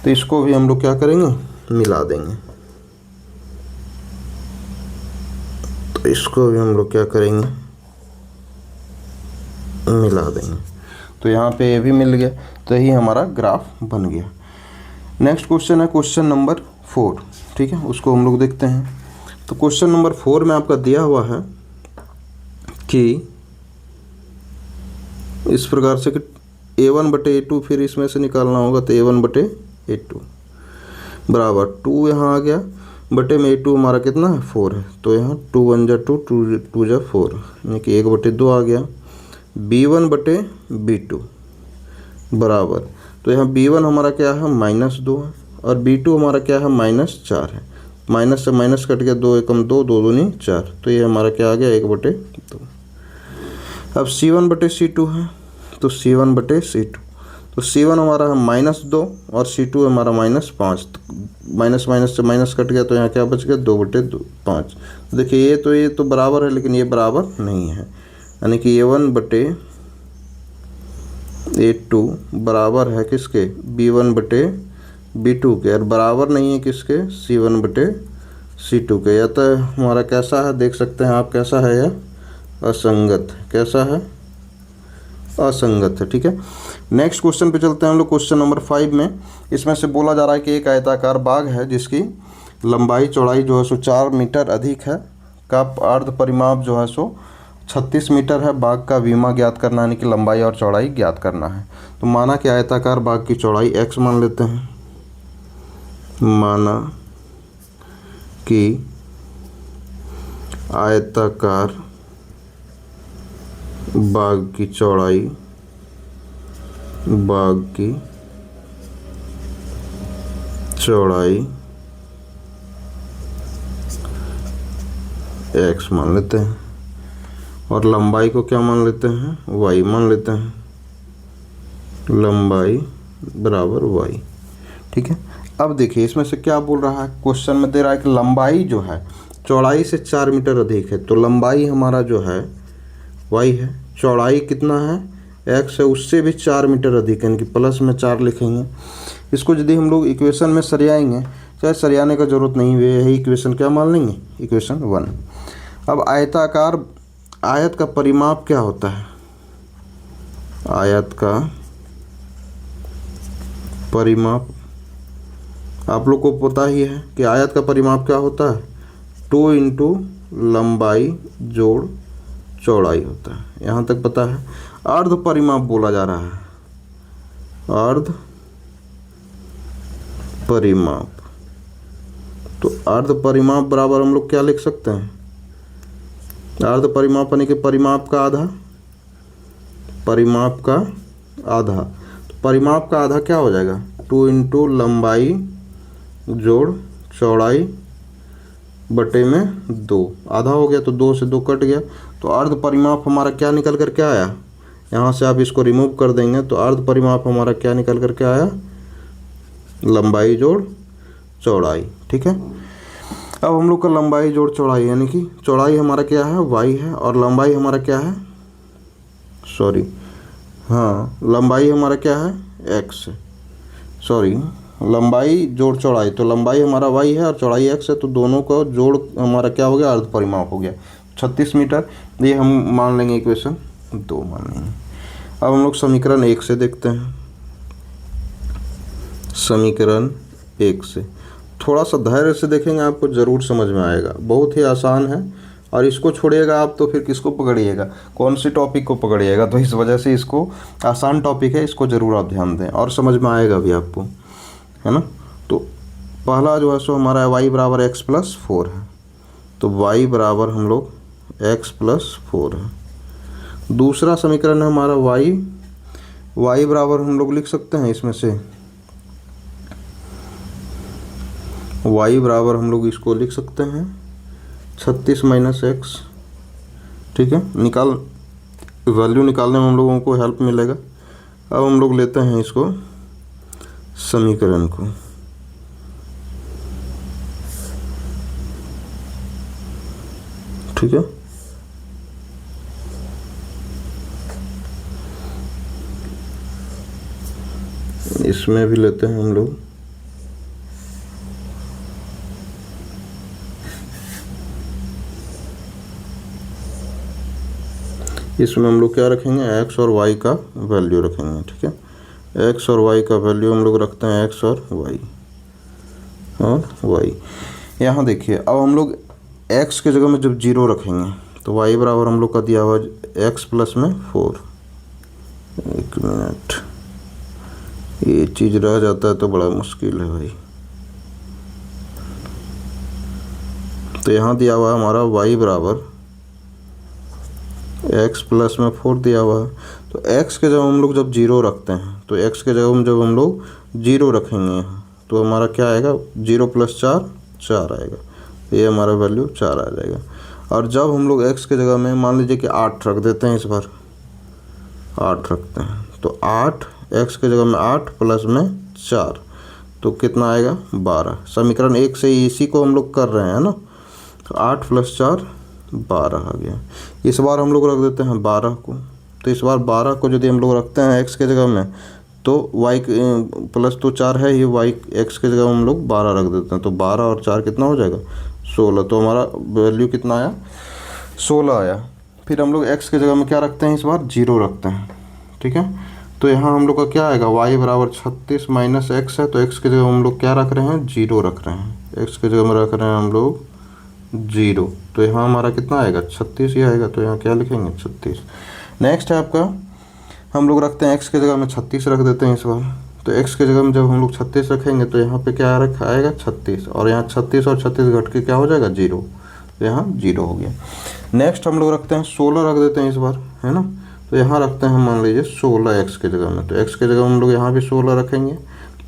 तो इसको भी हम लोग क्या करेंगे, मिला देंगे। तो इसको भी हम लोग क्या करेंगे, मिला देंगे। तो यहाँ पे ये भी मिल गया, तो यही हमारा ग्राफ बन गया। नेक्स्ट क्वेश्चन है क्वेश्चन नंबर 4, ठीक है, उसको हम लोग देखते हैं। तो क्वेश्चन नंबर 4 में आपका दिया हुआ है कि इस प्रकार से कि a1/a2, फिर इसमें से निकालना होगा, तो a1/a2 बराबर 2 यहाँ आ गया, बटे में a2 हमारा कितना है 4 है, तो यहाँ 2 1 जा 2, 2 जा 4, यानी कि 1/2 आ गया। b1/b2 बराबर, तो यहाँ b1 हमारा क्या है -2 है, और b2 हमारा क्या है -4 है। माइनस से माइनस कट गया, 2 एकम 2, 2 दूनी 4, तो ये हमारा क्या आ गया 1/2। अब c1/c2 है, तो c1/c2, तो c1 हमारा है -2 और c2 हमारा -5, माइनस माइनस से माइनस कट गया, तो यहाँ क्या बच गया 2/5। देखिए ये तो बराबर है, लेकिन ये बराबर नहीं है, यानी कि a1/a2 बराबर है किसके, b1/b2 के, और बराबर नहीं है किसके, c1/c2 के। या तो हमारा कैसा है, देख सकते हैं आप कैसा है, या असंगत, कैसा है, असंगत है, ठीक है। नेक्स्ट क्वेश्चन पे चलते हैं हम लोग, क्वेश्चन नंबर 5 में। इसमें से बोला जा रहा है कि एक आयताकार बाग है जिसकी लंबाई चौड़ाई जो है सो 4 मीटर अधिक है, का अर्ध परिमाप जो है सो 36 मीटर है। बाग का विमा ज्ञात करना, यानी कि लंबाई और चौड़ाई ज्ञात करना है। तो माना कि आयताकार बाग की चौड़ाई x मान लेते हैं, माना कि आयताकार बाग की चौड़ाई, बाग की चौड़ाई x मान लेते हैं, और लंबाई को क्या मान लेते हैं, y मान लेते हैं, लंबाई बराबर y, ठीक है। अब देखिए इसमें से क्या बोल रहा है, क्वेश्चन में दे रहा है कि लंबाई जो है चौड़ाई से 4 मीटर अधिक है, तो लंबाई हमारा जो है y है, चौड़ाई कितना है x है, उससे भी 4 मीटर अधिक है, यानी कि प्लस में 4 लिखेंगे। इसको यदि हम लोग इक्वेशन में सरियाएंगे, चाहे सरियाने का जरूरत नहीं है, यही इक्वेशन क्या मान लेंगे, इक्वेशन 1। अब आयताकार, आयत का परिमाप क्या होता है, आयत का परिमाप आप लोग को पता ही है कि आयत का परिमाप क्या होता है, 2 इंटू लंबाई जोड़ चौड़ाई होता है, यहाँ तक पता है। अर्ध परिमाप बोला जा रहा है, अर्ध परिमाप, तो अर्ध परिमाप बराबर हम लोग क्या लिख सकते हैं, अर्ध परिमाप यानी कि परिमाप का आधा, परिमाप का आधा, तो परिमाप का आधा क्या हो जाएगा, 2 इंटू लंबाई जोड़ चौड़ाई बटे में 2, आधा हो गया, तो 2 से 2 कट गया, तो अर्ध परिमाप हमारा क्या निकल कर के आया, यहाँ से आप इसको रिमूव कर देंगे, तो अर्ध परिमाप हमारा क्या निकल कर के आया, लंबाई जोड़ चौड़ाई, ठीक है। अब हम लोग का लंबाई जोड़ चौड़ाई, यानी कि चौड़ाई हमारा क्या है y है, और लंबाई हमारा क्या है, सॉरी हाँ लंबाई हमारा क्या है x है, सॉरी लंबाई जोड़ चौड़ाई, तो लंबाई हमारा y है और चौड़ाई x है, तो दोनों का जोड़ हमारा क्या हो गया, अर्ध परिमाप हो गया 36 मीटर। ये हम मान लेंगे इक्वेशन 2 मान लेंगे। अब हम लोग समीकरण 1 से देखते हैं, समीकरण 1 से थोड़ा सा धैर्य से देखेंगे, आपको ज़रूर समझ में आएगा, बहुत ही आसान है। और इसको छोड़िएगा आप तो फिर किसको पकड़िएगा, कौन सी टॉपिक को पकड़िएगा, तो इस वजह से इसको आसान टॉपिक है, इसको ज़रूर आप ध्यान दें और समझ में आएगा भी आपको, है ना। तो पहला जो है सो हमारा y बराबर x प्लस 4 है, तो y बराबर हम लोग x प्लस 4 है, दूसरा समीकरण है हमारा y बराबर हम लोग लिख सकते हैं इसमें से y बराबर हम लोग इसको लिख सकते हैं 36 माइनस एक्स। ठीक है, वैल्यू निकालने में हम लोगों को हेल्प मिलेगा। अब हम लोग लेते हैं इसको समीकरण को। ठीक है, इसमें भी लेते हैं हम लोग इसमें हम लोग क्या रखेंगे, x और y का वैल्यू रखेंगे। ठीक है, x और y का वैल्यू हम लोग रखते हैं x और y। यहाँ देखिए, अब हम लोग x के जगह में जब 0 रखेंगे तो y बराबर हम लोग का दिया हुआ x प्लस में 4। एक मिनट, ये चीज़ रह जाता है तो बड़ा मुश्किल है भाई। तो यहाँ दिया हुआ है हमारा y बराबर x प्लस में 4 दिया हुआ है। तो x के जगह हम लोग जब 0 रखते हैं तो x के जगह में जब हम लोग 0 रखेंगे तो हमारा क्या आएगा, 0 प्लस 4 आएगा। तो ये हमारा वैल्यू 4 आ जाएगा। और जब हम लोग x के जगह में मान लीजिए कि 8 रख देते हैं, इस बार 8 रखते हैं तो 8 x के जगह में 8 प्लस में 4 तो कितना आएगा, 12। समीकरण 1 से इसी को हम लोग कर रहे हैं ना। तो 8 प्लस 4 12 आ गया। इस बार हम लोग रख देते हैं 12 को। तो इस बार 12 को यदि हम लोग रखते हैं x के जगह में तो y प्लस तो 4 है ही, y x के जगह हम लोग 12 रख देते हैं। तो 12 और 4 कितना हो जाएगा, 16। तो हमारा वैल्यू कितना आया, 16 आया। फिर हम लोग x के जगह में क्या रखते हैं, इस बार 0 रखते हैं। ठीक है, तो यहाँ हम लोग का क्या आएगा, y बराबर 36 माइनस एक्स है। तो x के जगह हम लोग क्या रख रहे हैं, 0 रख रहे हैं। x के जगह में रख रहे हैं हम लोग 0। तो यहाँ हमारा कितना आएगा, 36 ही आएगा। तो यहाँ क्या लिखेंगे, 36। नेक्स्ट है आपका, हम लोग रखते हैं x के जगह में 36 रख देते हैं इस बार। तो x के जगह में जब हम लोग 36 रखेंगे तो यहाँ पे क्या रखा आएगा, 36। और यहाँ 36 और 36 घट के क्या हो जाएगा, 0। तो यहाँ 0 हो गया। नेक्स्ट हम लोग रखते हैं 16 रख देते हैं इस बार, है ना। तो यहाँ रखते हैं मान लीजिए 16 x के जगह में। तो x के जगह हम लोग यहाँ भी 16 रखेंगे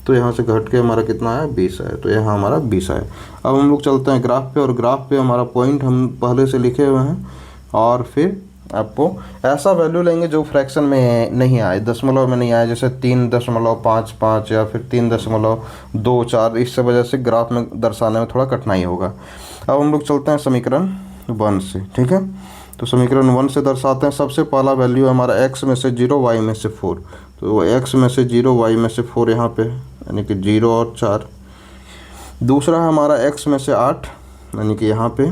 तो यहाँ से घट के हमारा कितना आया, 20 आया। तो यहाँ हमारा 20 आया। अब हम लोग चलते हैं ग्राफ पे, और ग्राफ पे हमारा पॉइंट हम पहले से लिखे हुए हैं। और फिर आपको ऐसा वैल्यू लेंगे जो फ्रैक्शन में नहीं आए, दशमलव में नहीं आए, जैसे 3.55 या फिर 3.24। इस वजह से ग्राफ में दर्शाने में थोड़ा कठिनाई होगा। अब हम लोग चलते हैं समीकरण 1 से। ठीक है, तो समीकरण 1 से दर्शाते हैं। सबसे पहला वैल्यू है हमारा x में से 0 y में से 4। तो x में से 0 y में से 4 यहाँ पे है, यानी कि 0 और 4। दूसरा है हमारा x में से 8 यानी कि यहाँ पे,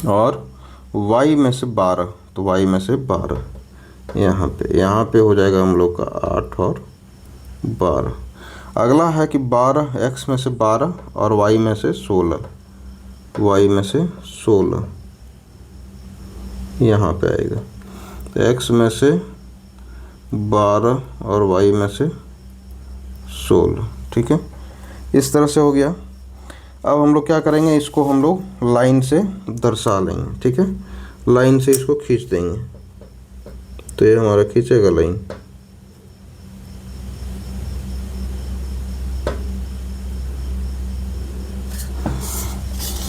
और y में से 12। तो y में से 12 यहाँ पे हो जाएगा हम लोग का 8 और 12। अगला है कि 12 x में से 12 और y में से 16। y में से 16 यहाँ पे आएगा। तो x में से 12 और y में से 16। ठीक है, इस तरह से हो गया। अब हम लोग क्या करेंगे, इसको हम लोग लाइन से दर्शा लेंगे। ठीक है, लाइन से इसको खींच देंगे। तो ये हमारा खींचेगा लाइन।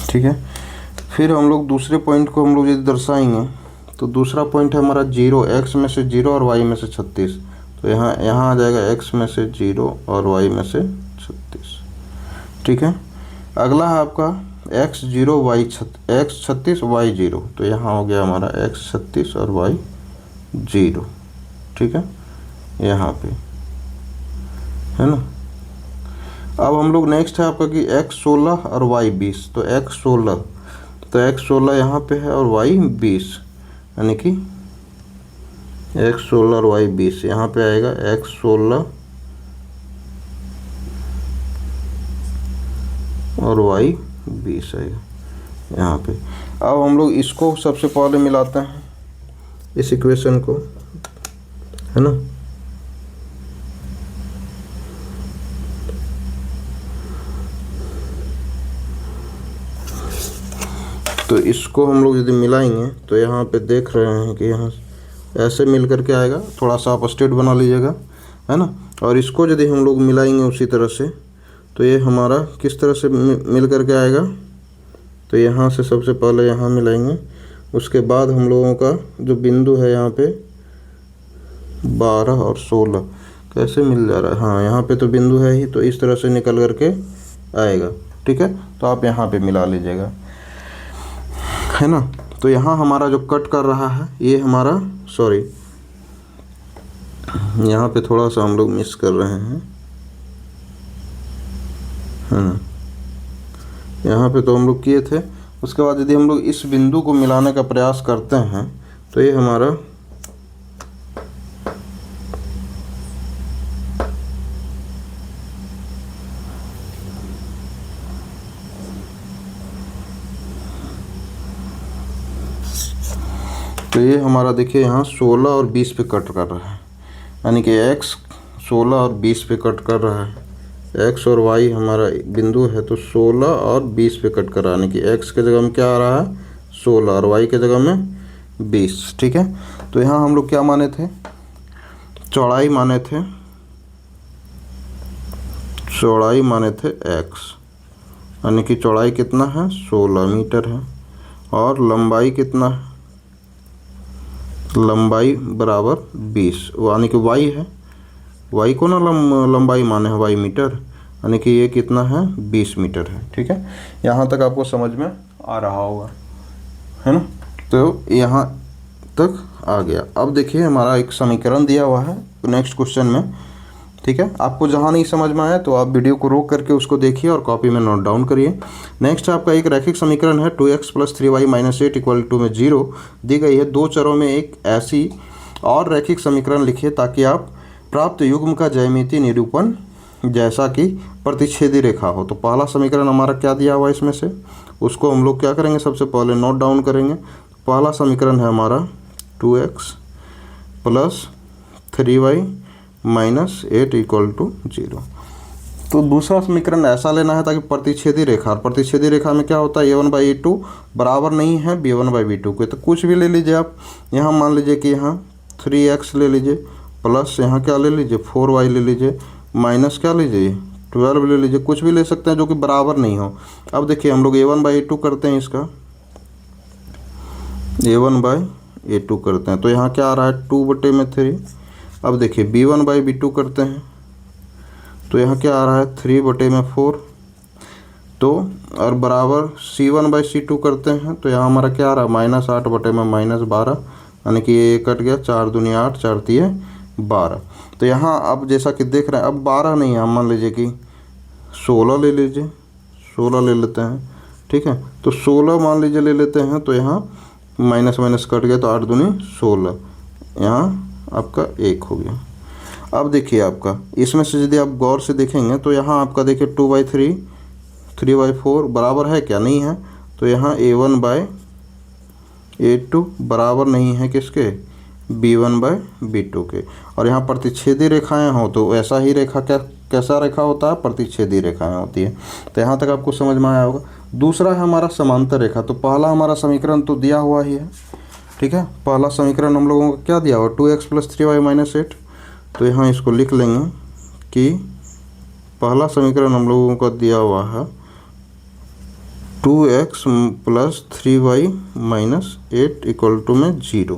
ठीक है, फिर हम लोग दूसरे पॉइंट को हम लोग यदि दर्शाएंगे तो दूसरा पॉइंट है हमारा 0, x में से 0 और y में से 36। तो यहाँ आ जाएगा x में से 0 और y में से 36। ठीक है, अगला है आपका x 0 x 36 y 0। तो यहाँ हो गया हमारा x 36 और y 0। ठीक है, यहाँ पे है ना। अब हम लोग नेक्स्ट है आपका कि x 16 और y 20। तो x 16 यहाँ पे है और y 20, यानी कि x 16 और y 20 यहाँ पे आएगा। x 16 और y 20 आएगा यहाँ पे। अब हम लोग इसको सबसे पहले मिलाते हैं, इस इक्वेशन को, है ना। तो इसको हम लोग यदि मिलाएंगे तो यहाँ पे देख रहे हैं कि यहाँ ऐसे मिल करके आएगा, थोड़ा सा आप स्टेट बना लीजिएगा, है ना। और इसको यदि हम लोग मिलाएंगे उसी तरह से तो ये हमारा किस तरह से मिल करके आएगा। तो यहाँ से सबसे पहले यहाँ मिलाएंगे, उसके बाद हम लोगों का जो बिंदु है यहाँ पे 12 और 16 कैसे मिल जा रहा है। हाँ, यहाँ पे तो बिंदु है ही, तो इस तरह से निकल करके आएगा, ठीक है। तो आप यहाँ पे मिला लीजिएगा, है ना। तो यहाँ हमारा जो कट कर रहा है ये हमारा, सॉरी यहाँ पे थोड़ा सा हम लोग मिस कर रहे हैं, है ना। यहाँ पे तो हम लोग किए थे। उसके बाद यदि हम लोग इस बिंदु को मिलाने का प्रयास करते हैं तो ये हमारा देखिए यहाँ 16 और 20 पे कट कर रहा है, यानी कि x 16 और 20 पे कट कर रहा है। x और y हमारा बिंदु है तो 16 और 20 पे कट कर रहा है, यानी कि x के जगह में क्या आ रहा है 16 और y के जगह में 20, ठीक है। तो यहाँ हम लोग क्या माने थे, चौड़ाई माने थे, चौड़ाई माने थे x, यानी कि चौड़ाई कितना है 16 मीटर है, और लंबाई कितना है, लंबाई बराबर 20, यानी कि y है, y को ना लंबाई माने है y मीटर, यानी कि ये कितना है 20 मीटर है, ठीक है। यहाँ तक आपको समझ में आ रहा होगा, है ना। तो यहाँ तक आ गया। अब देखिए हमारा एक समीकरण दिया हुआ है नेक्स्ट क्वेश्चन में, ठीक है। आपको जहाँ नहीं समझ में आया तो आप वीडियो को रोक करके उसको देखिए और कॉपी में नोट डाउन करिए। नेक्स्ट आपका एक रैखिक समीकरण है 2x + 3y - 8 = में 0 दी गई है। दो चरों में एक ऐसी और रैखिक समीकरण लिखिए ताकि आप प्राप्त युग्म का ज्यामितीय निरूपण जैसा कि प्रतिच्छेदी रेखा हो। तो पहला समीकरण हमारा क्या दिया हुआ है इसमें से, उसको हम लोग क्या करेंगे, सबसे पहले नोट डाउन करेंगे। पहला समीकरण है हमारा 2x + 3y - 8 = 0। तो दूसरा समीकरण ऐसा लेना है ताकि प्रतिच्छेदी रेखा, और प्रतिच्छेदी रेखा में क्या होता है a1/a2 बराबर नहीं है b1/b2 के। तो कुछ भी ले लीजिए आप, यहाँ मान लीजिए कि यहाँ 3x ले लीजिए, प्लस यहाँ क्या ले लीजिए 4y ले लीजिए, माइनस क्या लीजिए 12 ले लीजिए, कुछ भी ले सकते हैं जो कि बराबर नहीं हो। अब देखिए हम लोग a1/a2 करते हैं, इसका a1/a2 करते हैं तो यहाँ क्या आ रहा है 2/3। अब देखिए b1/b2 करते हैं तो यहाँ क्या आ रहा है 3/4। तो और बराबर c1/c2 करते हैं तो यहाँ हमारा क्या आ रहा है -8/12, यानी कि ये कट गया, 4 दूनी 8, 4 तिये 12। तो यहाँ अब जैसा कि देख रहे हैं अब 12 नहीं है, मान लीजिए कि 16 ले लीजिए, 16 ले लेते हैं, ठीक है। तो 16 मान लीजिए ले लेते हैं तो यहाँ माइनस माइनस कट गया तो 8 दूनी 16, यहाँ आपका 1 हो गया। अब देखिए आपका इसमें से यदि आप गौर से देखेंगे तो यहाँ आपका देखिए 2/3 3/4 बराबर है क्या, नहीं है। तो यहाँ a1/a2 बराबर नहीं है किसके, b1/b2 के। और यहाँ प्रतिच्छेदी रेखाएं हो तो ऐसा ही रेखा कैसा रेखा होता है, प्रतिच्छेदी रेखाएं होती है। तो यहाँ तक आपको समझ में आया होगा। दूसरा है हमारा समांतर रेखा। तो पहला हमारा समीकरण तो दिया हुआ ही है, ठीक है। पहला समीकरण हम लोगों को क्या दिया हुआ 2x + 3y - 8। तो यहाँ इसको लिख लेंगे कि पहला समीकरण हम लोगों को दिया हुआ है 2x + 3y - 8 = में 0।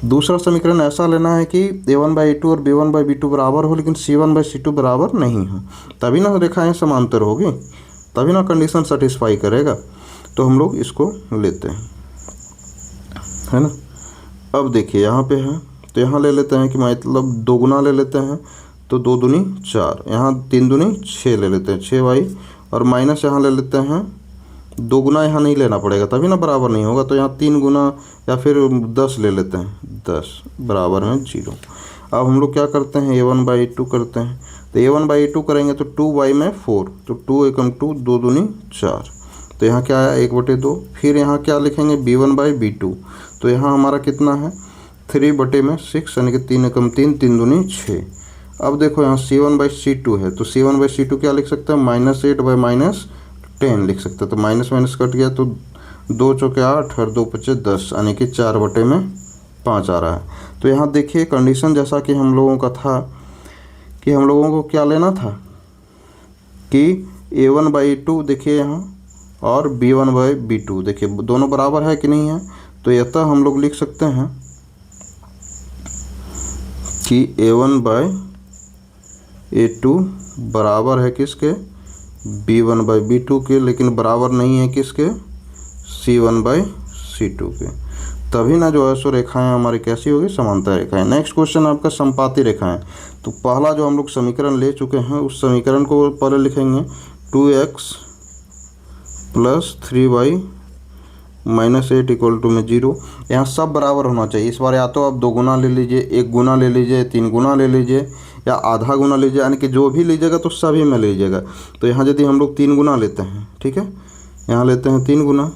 दूसरा समीकरण ऐसा लेना है कि a1/a2 और b1/b2 बराबर हो लेकिन c1/c2 बराबर नहीं हो, तभी ना रेखाएं समांतर होगी, तभी ना कंडीशन सेटिस्फाई करेगा। तो हम लोग इसको लेते हैं, है ना। अब देखिए यहाँ पे है तो यहाँ ले लेते हैं कि मतलब 2 गुना ले लेते हैं तो 2 दूनी 4, यहाँ 3 दूनी 6 ले लेते हैं 6y, और माइनस यहाँ ले लेते हैं 2 गुना, यहाँ नहीं लेना पड़ेगा तभी ना बराबर नहीं होगा। तो यहाँ 3 गुना या फिर 10 ले लेते हैं 10 बराबर में 0। अब हम लोग क्या करते हैं a1/a2 करते हैं। तो a1/a2 करेंगे तो 2y में 4, तो 2 एकम 2, 2 दूनी 4। तो यहाँ क्या आया 1/2। फिर यहाँ क्या लिखेंगे b1/b2। तो यहाँ हमारा कितना है 3/6, यानी कि 3 एकम 3, 3 दूनी 6। अब देखो यहाँ c1/c2 है तो c1/c2 क्या लिख सकते हैं -8/-10 लिख सकते हैं। तो माइनस माइनस कट गया तो 2 चौके 8 और 2 पचे 10 यानी कि 4/5 आ रहा है। तो यहाँ देखिए कंडीशन जैसा कि हम लोगों का था कि हम लोगों को क्या लेना था कि A1/2 देखिए यहाँ और B1/B2 देखिए दोनों बराबर है कि नहीं है। तो यथा हम लोग लिख सकते हैं कि A1/A2 बराबर है किसके, B1/B2 के, लेकिन बराबर नहीं है किसके, C1/C2 के। तभी ना जो है सो रेखाएं हमारी कैसी होगी, समांतर रेखाएं। नेक्स्ट क्वेश्चन आपका समपाती रेखाएं। तो पहला जो हम लोग समीकरण ले चुके हैं उस समीकरण को पहले लिखेंगे 2x + 3y - 8 = 0। यहाँ सब बराबर होना चाहिए। इस बार या तो आप 2 गुना ले लीजिए, 1 गुना ले लीजिए, 3 गुना ले लीजिए या आधा गुना लीजिए, यानी कि जो भी लीजिएगा तो सभी में लीजिएगा। तो यहाँ यदि हम लोग 3 गुना लेते हैं, ठीक है, यहाँ लेते हैं 3 गुना,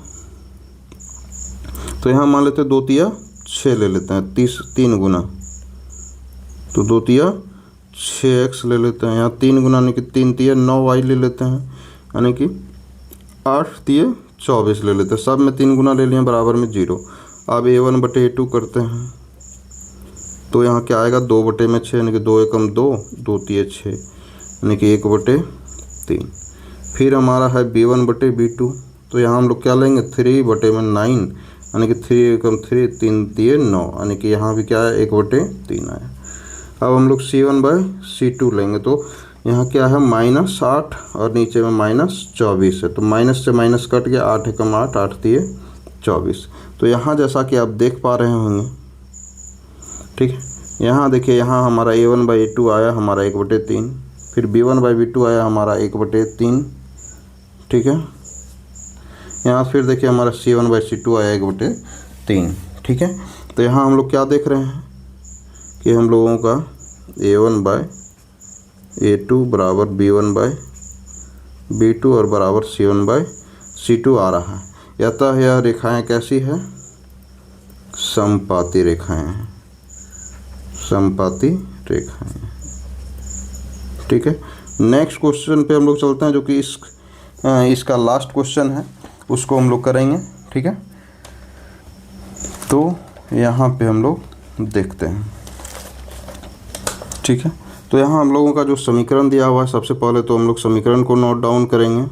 तो यहाँ मान लेते हैं 2 तिया 6 ले लेते हैं, 3 गुना, तो 2 तिया 6x ले लेते हैं। यहाँ 3 गुना यानी कि 3 तिया 9y ले लेते हैं, यानी कि 8 तिया 24 ले लेते हैं। सब में 3 गुना ले लिए, बराबर में 0। अब A1/A2 करते हैं तो यहाँ क्या आएगा, 2/6 यानी कि 2 एकम 2, 2 तिया 6 यानी कि 1/3। फिर हमारा है B1/B2, तो यहाँ हम लोग क्या लेंगे, 3/9 यानी कि 3 एकम 3, 3 तिया 9 यानी कि यहाँ भी क्या है, 1/3 आया। अब हम लोग C1/C2 लेंगे, तो यहाँ क्या है, -8 और नीचे में -24 है, तो माइनस से माइनस कट गया, 8 एकम 8, 8 तिया 24। तो यहाँ जैसा कि आप देख पा रहे होंगे, ठीक है, यहाँ देखिए, यहाँ हमारा A1/A2 आया हमारा 1/3, फिर B1/B2 आया हमारा 1/3, ठीक है। यहाँ फिर देखिए हमारा C1/C2 आया 1/3, ठीक है। तो यहाँ हम लोग क्या देख रहे हैं कि हम लोगों का A1/A2 बराबर B1/B2 और बराबर C1/C2 आ रहा है। अतः यह रेखाएं कैसी है, समपाती रेखाएं हैं, समपाती रेखाएं, ठीक है। नेक्स्ट क्वेश्चन पे हम लोग चलते हैं, जो कि इसका लास्ट क्वेश्चन है, उसको हम लोग करेंगे, ठीक है। तो यहाँ पे हम लोग देखते हैं, ठीक है। तो यहाँ हम लोगों का जो समीकरण दिया हुआ है, सबसे पहले तो हम लोग समीकरण को नोट डाउन करेंगे।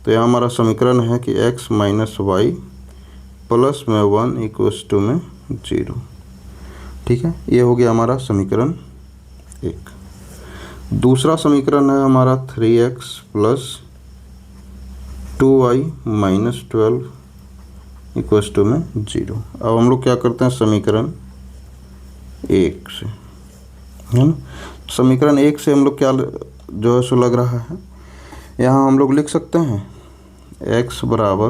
तो यहाँ हमारा समीकरण है कि x - y + 1 = 0, ठीक है। ये हो गया हमारा समीकरण 1। दूसरा समीकरण है हमारा 3x + 2y - 12 = 0। अब हम लोग क्या करते हैं, समीकरण 1 से, है ना। समीकरण 1 से हम लोग क्या जो है सो लग रहा है, यहाँ हम लोग लिख सकते हैं x बराबर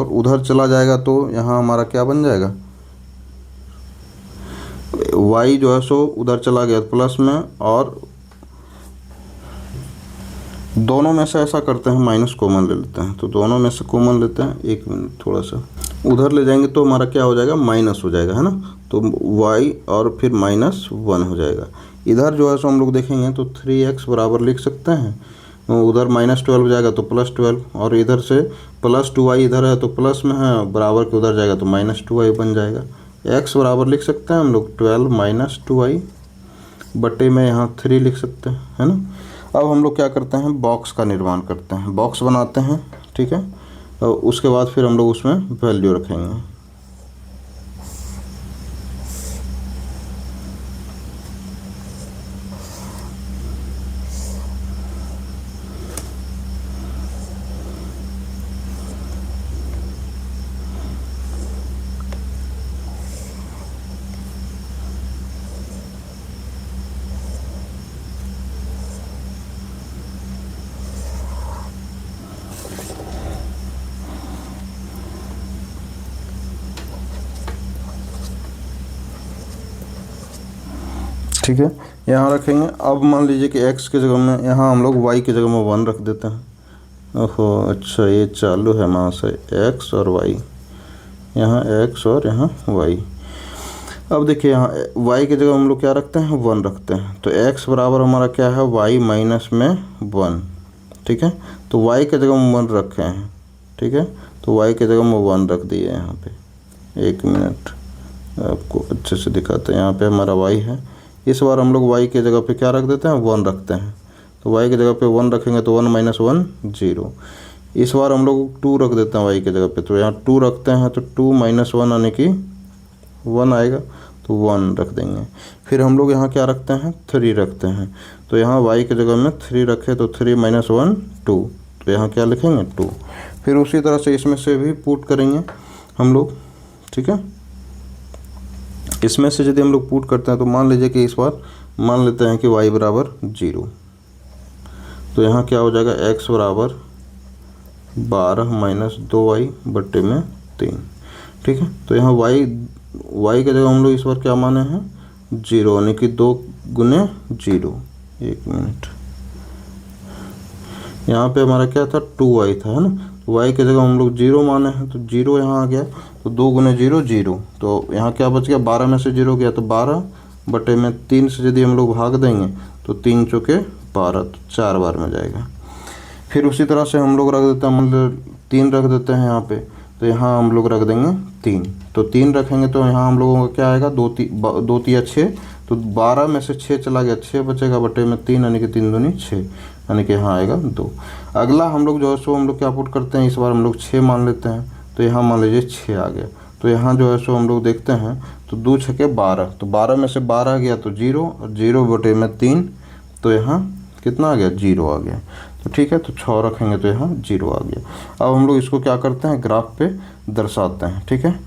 उधर चला जाएगा तो यहाँ हमारा क्या बन जाएगा, y जो है सो उधर चला गया प्लस में, और दोनों में से ऐसा करते हैं माइनस कॉमन ले लेते हैं। तो दोनों में से कॉमन लेते हैं, 1 मिनट, थोड़ा सा उधर ले जाएंगे तो हमारा क्या हो जाएगा, माइनस हो जाएगा, है ना। तो y और फिर -1 हो जाएगा। इधर जो है सो हम लोग देखेंगे तो 3x बराबर लिख सकते हैं, उधर -12 हो जाएगा तो +12, और इधर से +2y इधर है तो प्लस में है, बराबर के उधर जाएगा तो -2y बन जाएगा। x बराबर लिख सकते हैं हम लोग 12 - 2y बटे में यहाँ 3 लिख सकते हैं, है ना। अब हम लोग क्या करते हैं, बॉक्स का निर्माण करते हैं, बॉक्स बनाते हैं, ठीक है। और उसके बाद फिर हम लोग उसमें वैल्यू रखेंगे। ठीक है, यहाँ रखेंगे। अब मान लीजिए कि x के जगह में यहाँ हम लोग y की जगह में 1 रख देते हैं। ओहो, अच्छा ये चालू है वहाँ से x और y, यहाँ x और यहाँ y। अब देखिए यहाँ y की जगह हम लोग क्या रखते हैं, 1 रखते हैं। तो x बराबर हमारा क्या है, y - में 1, ठीक है। तो y के जगह हम 1 रखे हैं, ठीक है। तो y के जगह हम 1 रख दिए यहाँ पे। 1 मिनट आपको अच्छे से दिखाते हैं। यहाँ पे हमारा y है, इस बार हम लोग y के जगह पे क्या रख देते हैं, 1 रखते हैं। तो y के जगह पे 1 रखेंगे तो 1 - 1 0। इस बार हम लोग 2 रख देते हैं y के जगह पे, तो यहाँ 2 रखते हैं तो 2 - 1 यानी कि 1 आएगा, तो 1 रख देंगे। फिर हम लोग यहाँ क्या रखते हैं, 3 रखते हैं। तो यहाँ y के जगह में 3 रखे तो 3 - 1 2, तो यहाँ क्या लिखेंगे 2। फिर उसी तरह से इसमें से भी पुट करेंगे हम लोग, ठीक है। इसमें से यदि हम लोग पुट करते हैं तो मान लीजिए कि इस बार मान लेते हैं कि y बराबर 0, तो यहाँ क्या हो जाएगा, x बराबर 12 - 2y बट्टे में 3, ठीक है। तो यहाँ y के जगह हम लोग इस बार क्या माने हैं, 0, यानी कि 2 गुने 0। 1 मिनट, यहाँ पे हमारा क्या था, 2y था, है ना। y के जगह हम लोग 0 माने हैं, तो 0 यहाँ आ गया, तो 2 गुने 0 0। तो यहाँ क्या बच गया, 12 में से 0 गया तो 12 बटे में 3 से यदि हम लोग भाग देंगे तो 3 चौके 12, तो 4 बार में जाएगा। फिर उसी तरह से हम लोग रख देते हैं, मतलब 3 रख देते हैं यहाँ पे, तो यहाँ हम लोग रख देंगे 3। तो 3 रखेंगे तो यहाँ हम लोगों का क्या आएगा, 2 तिया 6, तो 12 में से 6 चला गया, 6 बचेगा बटे में 3, यानी कि 3 दूनी 6, यानी कि यहाँ आएगा 2। अगला हम लोग जो है सो हम लोग क्या पुट करते हैं, इस बार हम लोग 6 मान लेते हैं, तो यहाँ मान लीजिए 6 आ गया। तो यहाँ जो है सो हम लोग देखते हैं, तो 2 6 के 12, तो 12 में से 12 गया तो 0, और 0 बटे में 3, तो यहाँ कितना आ गया, 0 आ गया। तो ठीक है, तो 6 रखेंगे तो यहाँ 0 आ गया। अब हम लोग इसको क्या करते हैं, ग्राफ पे दर्शाते हैं, ठीक है।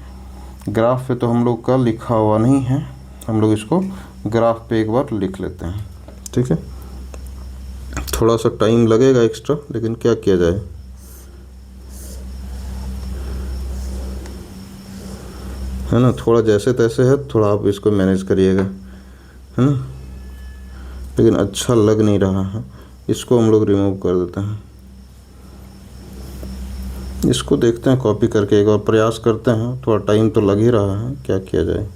ग्राफ पे तो हम लोग का लिखा हुआ नहीं है, हम लोग इसको ग्राफ पे एक बार लिख लेते हैं, ठीक है। थोड़ा सा टाइम लगेगा एक्स्ट्रा, लेकिन क्या किया जाए, है ना। थोड़ा जैसे तैसे है, थोड़ा आप इसको मैनेज करिएगा, है ना। लेकिन अच्छा लग नहीं रहा है, इसको हम लोग रिमूव कर देते हैं। इसको देखते हैं कॉपी करके, एक बार प्रयास करते हैं। थोड़ा टाइम तो लग ही रहा है, क्या किया जाए।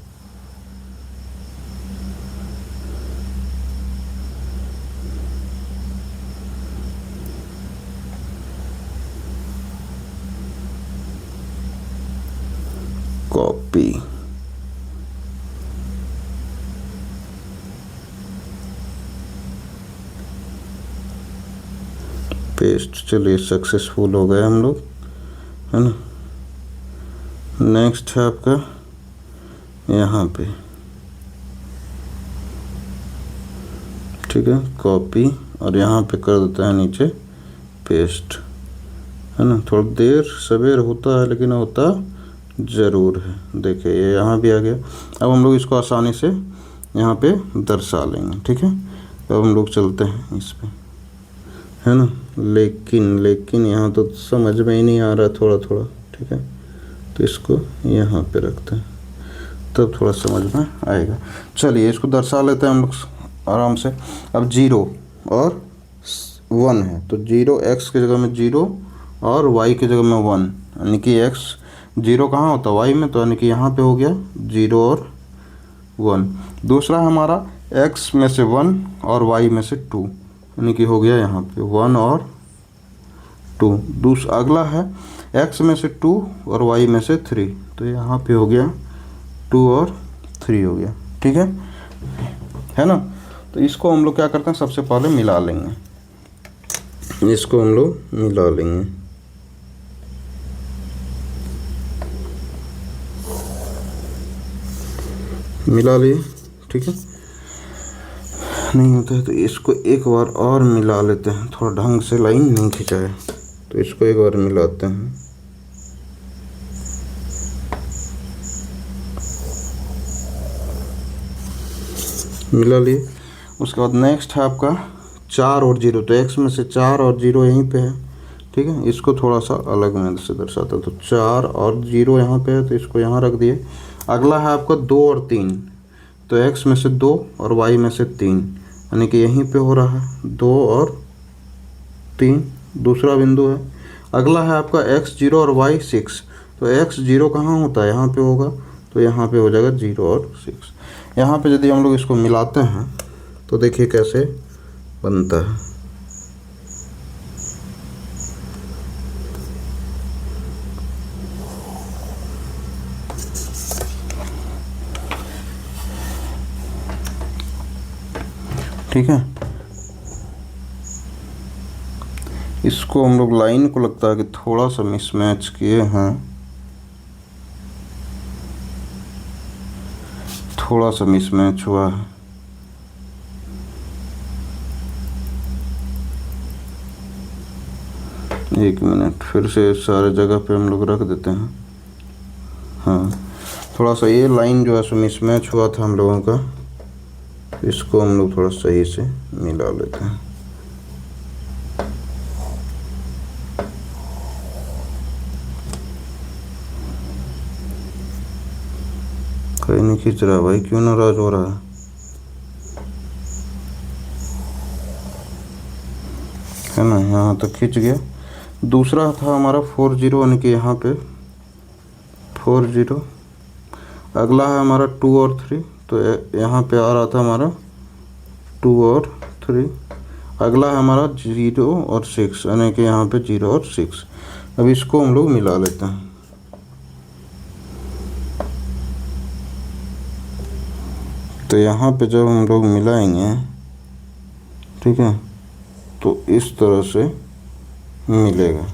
कॉपी, पेस्ट, चलिए सक्सेसफुल हो गए हम लोग, है ना। नेक्स्ट है आपका यहाँ पे, ठीक है, कॉपी, और यहाँ पे कर देते हैं नीचे पेस्ट, है ना। थोड़ा देर सवेर होता है, लेकिन होता ज़रूर है। देखिए ये यहाँ भी आ गया। अब हम लोग इसको आसानी से यहाँ पे दर्शा लेंगे, ठीक है। अब हम लोग चलते हैं इस पे, है ना। लेकिन यहाँ तो समझ में ही नहीं आ रहा थोड़ा थोड़ा, ठीक है। तो इसको यहाँ पे रखते हैं, तब थोड़ा समझ में आएगा। चलिए इसको दर्शा लेते हैं हम लोग आराम से। अब 0 और 1 है, तो 0 x के जगह में 0 और y के जगह में 1, यानी कि x 0 कहाँ होता है, y में, तो यानी कि यहाँ पे हो गया 0 और 1। दूसरा हमारा x में से 1 और y में से 2, यानी कि हो गया यहाँ पे 1 और 2। दूसरा अगला है x में से 2 और y में से 3, तो यहाँ पे हो गया 2 और 3 हो गया, ठीक है ना। तो इसको हम लोग क्या करते हैं, सबसे पहले मिला लेंगे, इसको हम लोग मिला लेंगे। मिला लिए, ठीक है। नहीं होता है तो इसको एक बार और मिला लेते हैं, थोड़ा ढंग से लाइन नहीं खिंचा है, तो इसको एक बार मिलाते हैं। मिला लिए। उसके बाद नेक्स्ट है आपका 4 और 0, तो x में से 4 और 0 यहीं पे है, ठीक है। इसको थोड़ा सा अलग में से दर्शाता है, तो 4 और 0 यहाँ पे है, तो इसको यहाँ रख दिए। अगला है आपका 2 और 3, तो x में से 2 और y में से 3, यानी कि यहीं पे हो रहा है 2 और 3, दूसरा बिंदु है। अगला है आपका x 0 और y 6, तो x 0 कहाँ होता है, यहाँ पे होगा, तो यहाँ पे हो जाएगा 0 और 6। यहाँ पे यदि हम लोग इसको मिलाते हैं तो देखिए कैसे बनता है, ठीक है। इसको हम लोग लाइन को लगता है कि थोड़ा सा मिसमैच किए हैं, थोड़ा सा मिसमैच हुआ है। एक मिनट, फिर से सारे जगह पे हम लोग रख देते हैं। हाँ, थोड़ा सा ये लाइन जो है सो मिसमैच हुआ था हम लोगों का, इसको हम लोग थोड़ा सही से मिला लेते हैं। कहीं नहीं खींच रहा भाई, क्यों नाराज हो रहा है ना। यहाँ तक खींच गया। दूसरा था हमारा 40, यानी कि यहाँ पे 40। अगला है हमारा 2 और 3, तो यहाँ पे आ रहा था हमारा 2 और 3। अगला है हमारा 0 और 6, यानी कि यहाँ पे 0 और 6। अब इसको हम लोग मिला लेते हैं। तो यहाँ पे जब हम लोग मिलाएंगे, ठीक है, तो इस तरह से मिलेगा।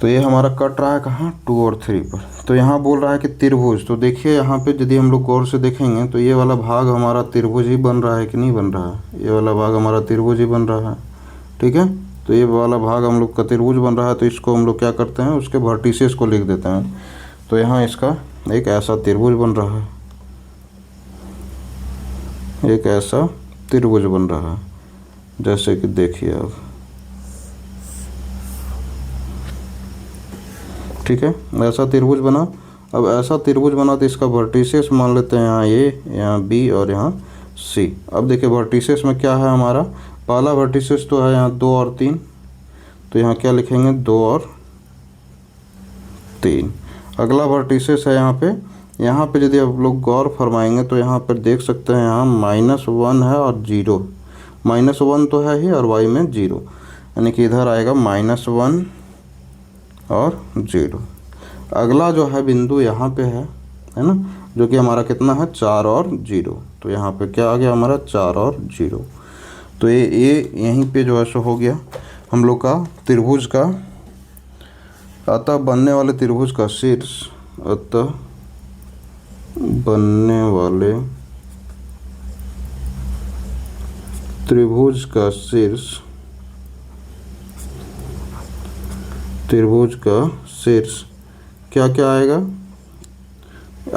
तो ये हमारा कट रहा है कहाँ, 2 और 3 पर। तो यहाँ बोल रहा है कि त्रिभुज। तो देखिए यहाँ पे यदि हम लोग गौर से देखेंगे तो ये वाला भाग हमारा त्रिभुज ही बन रहा है कि नहीं बन रहा है। ये वाला भाग हमारा त्रिभुज ही बन रहा है, ठीक है। तो ये वाला भाग हम लोग का त्रिभुज बन रहा है, तो इसको हम लोग क्या करते हैं, उसके वर्टिसेस को लिख देते हैं। तो यहाँ इसका एक ऐसा त्रिभुज बन रहा है, एक ऐसा त्रिभुज बन रहा है, जैसे कि देखिए अब, ठीक है, ऐसा त्रिभुज बना। अब ऐसा त्रिभुज बना तो इसका वर्टिसेस मान लेते हैं यहाँ ए, यहाँ बी और यहाँ सी। अब देखिए वर्टिसेस में क्या है हमारा, पहला वर्टिसेस तो है यहाँ 2 और 3, तो यहाँ क्या लिखेंगे 2 और 3। अगला वर्टिसेस है यहाँ पे यदि आप लोग गौर फरमाएंगे तो यहाँ पर देख सकते हैं यहाँ -1 है और 0। -1 तो है ही और y में 0, यानी कि इधर आएगा -1 और 0। अगला जो है बिंदु यहाँ पे है ना, जो कि हमारा कितना है 4 और 0। तो यहाँ पे क्या आ गया हमारा 4 और 0। तो ये यहीं पे जो है सो हो गया हम लोग का त्रिभुज का, अतः बनने वाले त्रिभुज का शीर्ष, अतः बनने वाले त्रिभुज का शीर्ष, त्रिभुज का शीर्ष क्या क्या आएगा,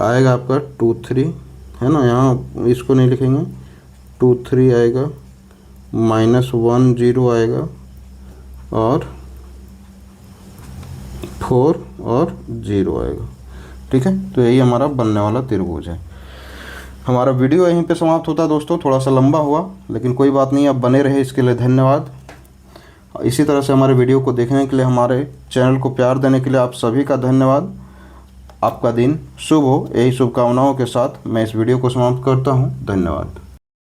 आएगा आपका 2 3, है ना। यहाँ इसको नहीं लिखेंगे, 2 3 आएगा, -1 0 आएगा और 4 और 0 आएगा, ठीक है। तो यही हमारा बनने वाला त्रिभुज है। हमारा वीडियो यहीं पे समाप्त होता है दोस्तों, थोड़ा सा लंबा हुआ लेकिन कोई बात नहीं, आप बने रहे इसके लिए धन्यवाद। इसी तरह से हमारे वीडियो को देखने के लिए, हमारे चैनल को प्यार देने के लिए आप सभी का धन्यवाद। आपका दिन शुभ हो, यही शुभकामनाओं के साथ मैं इस वीडियो को समाप्त करता हूँ। धन्यवाद।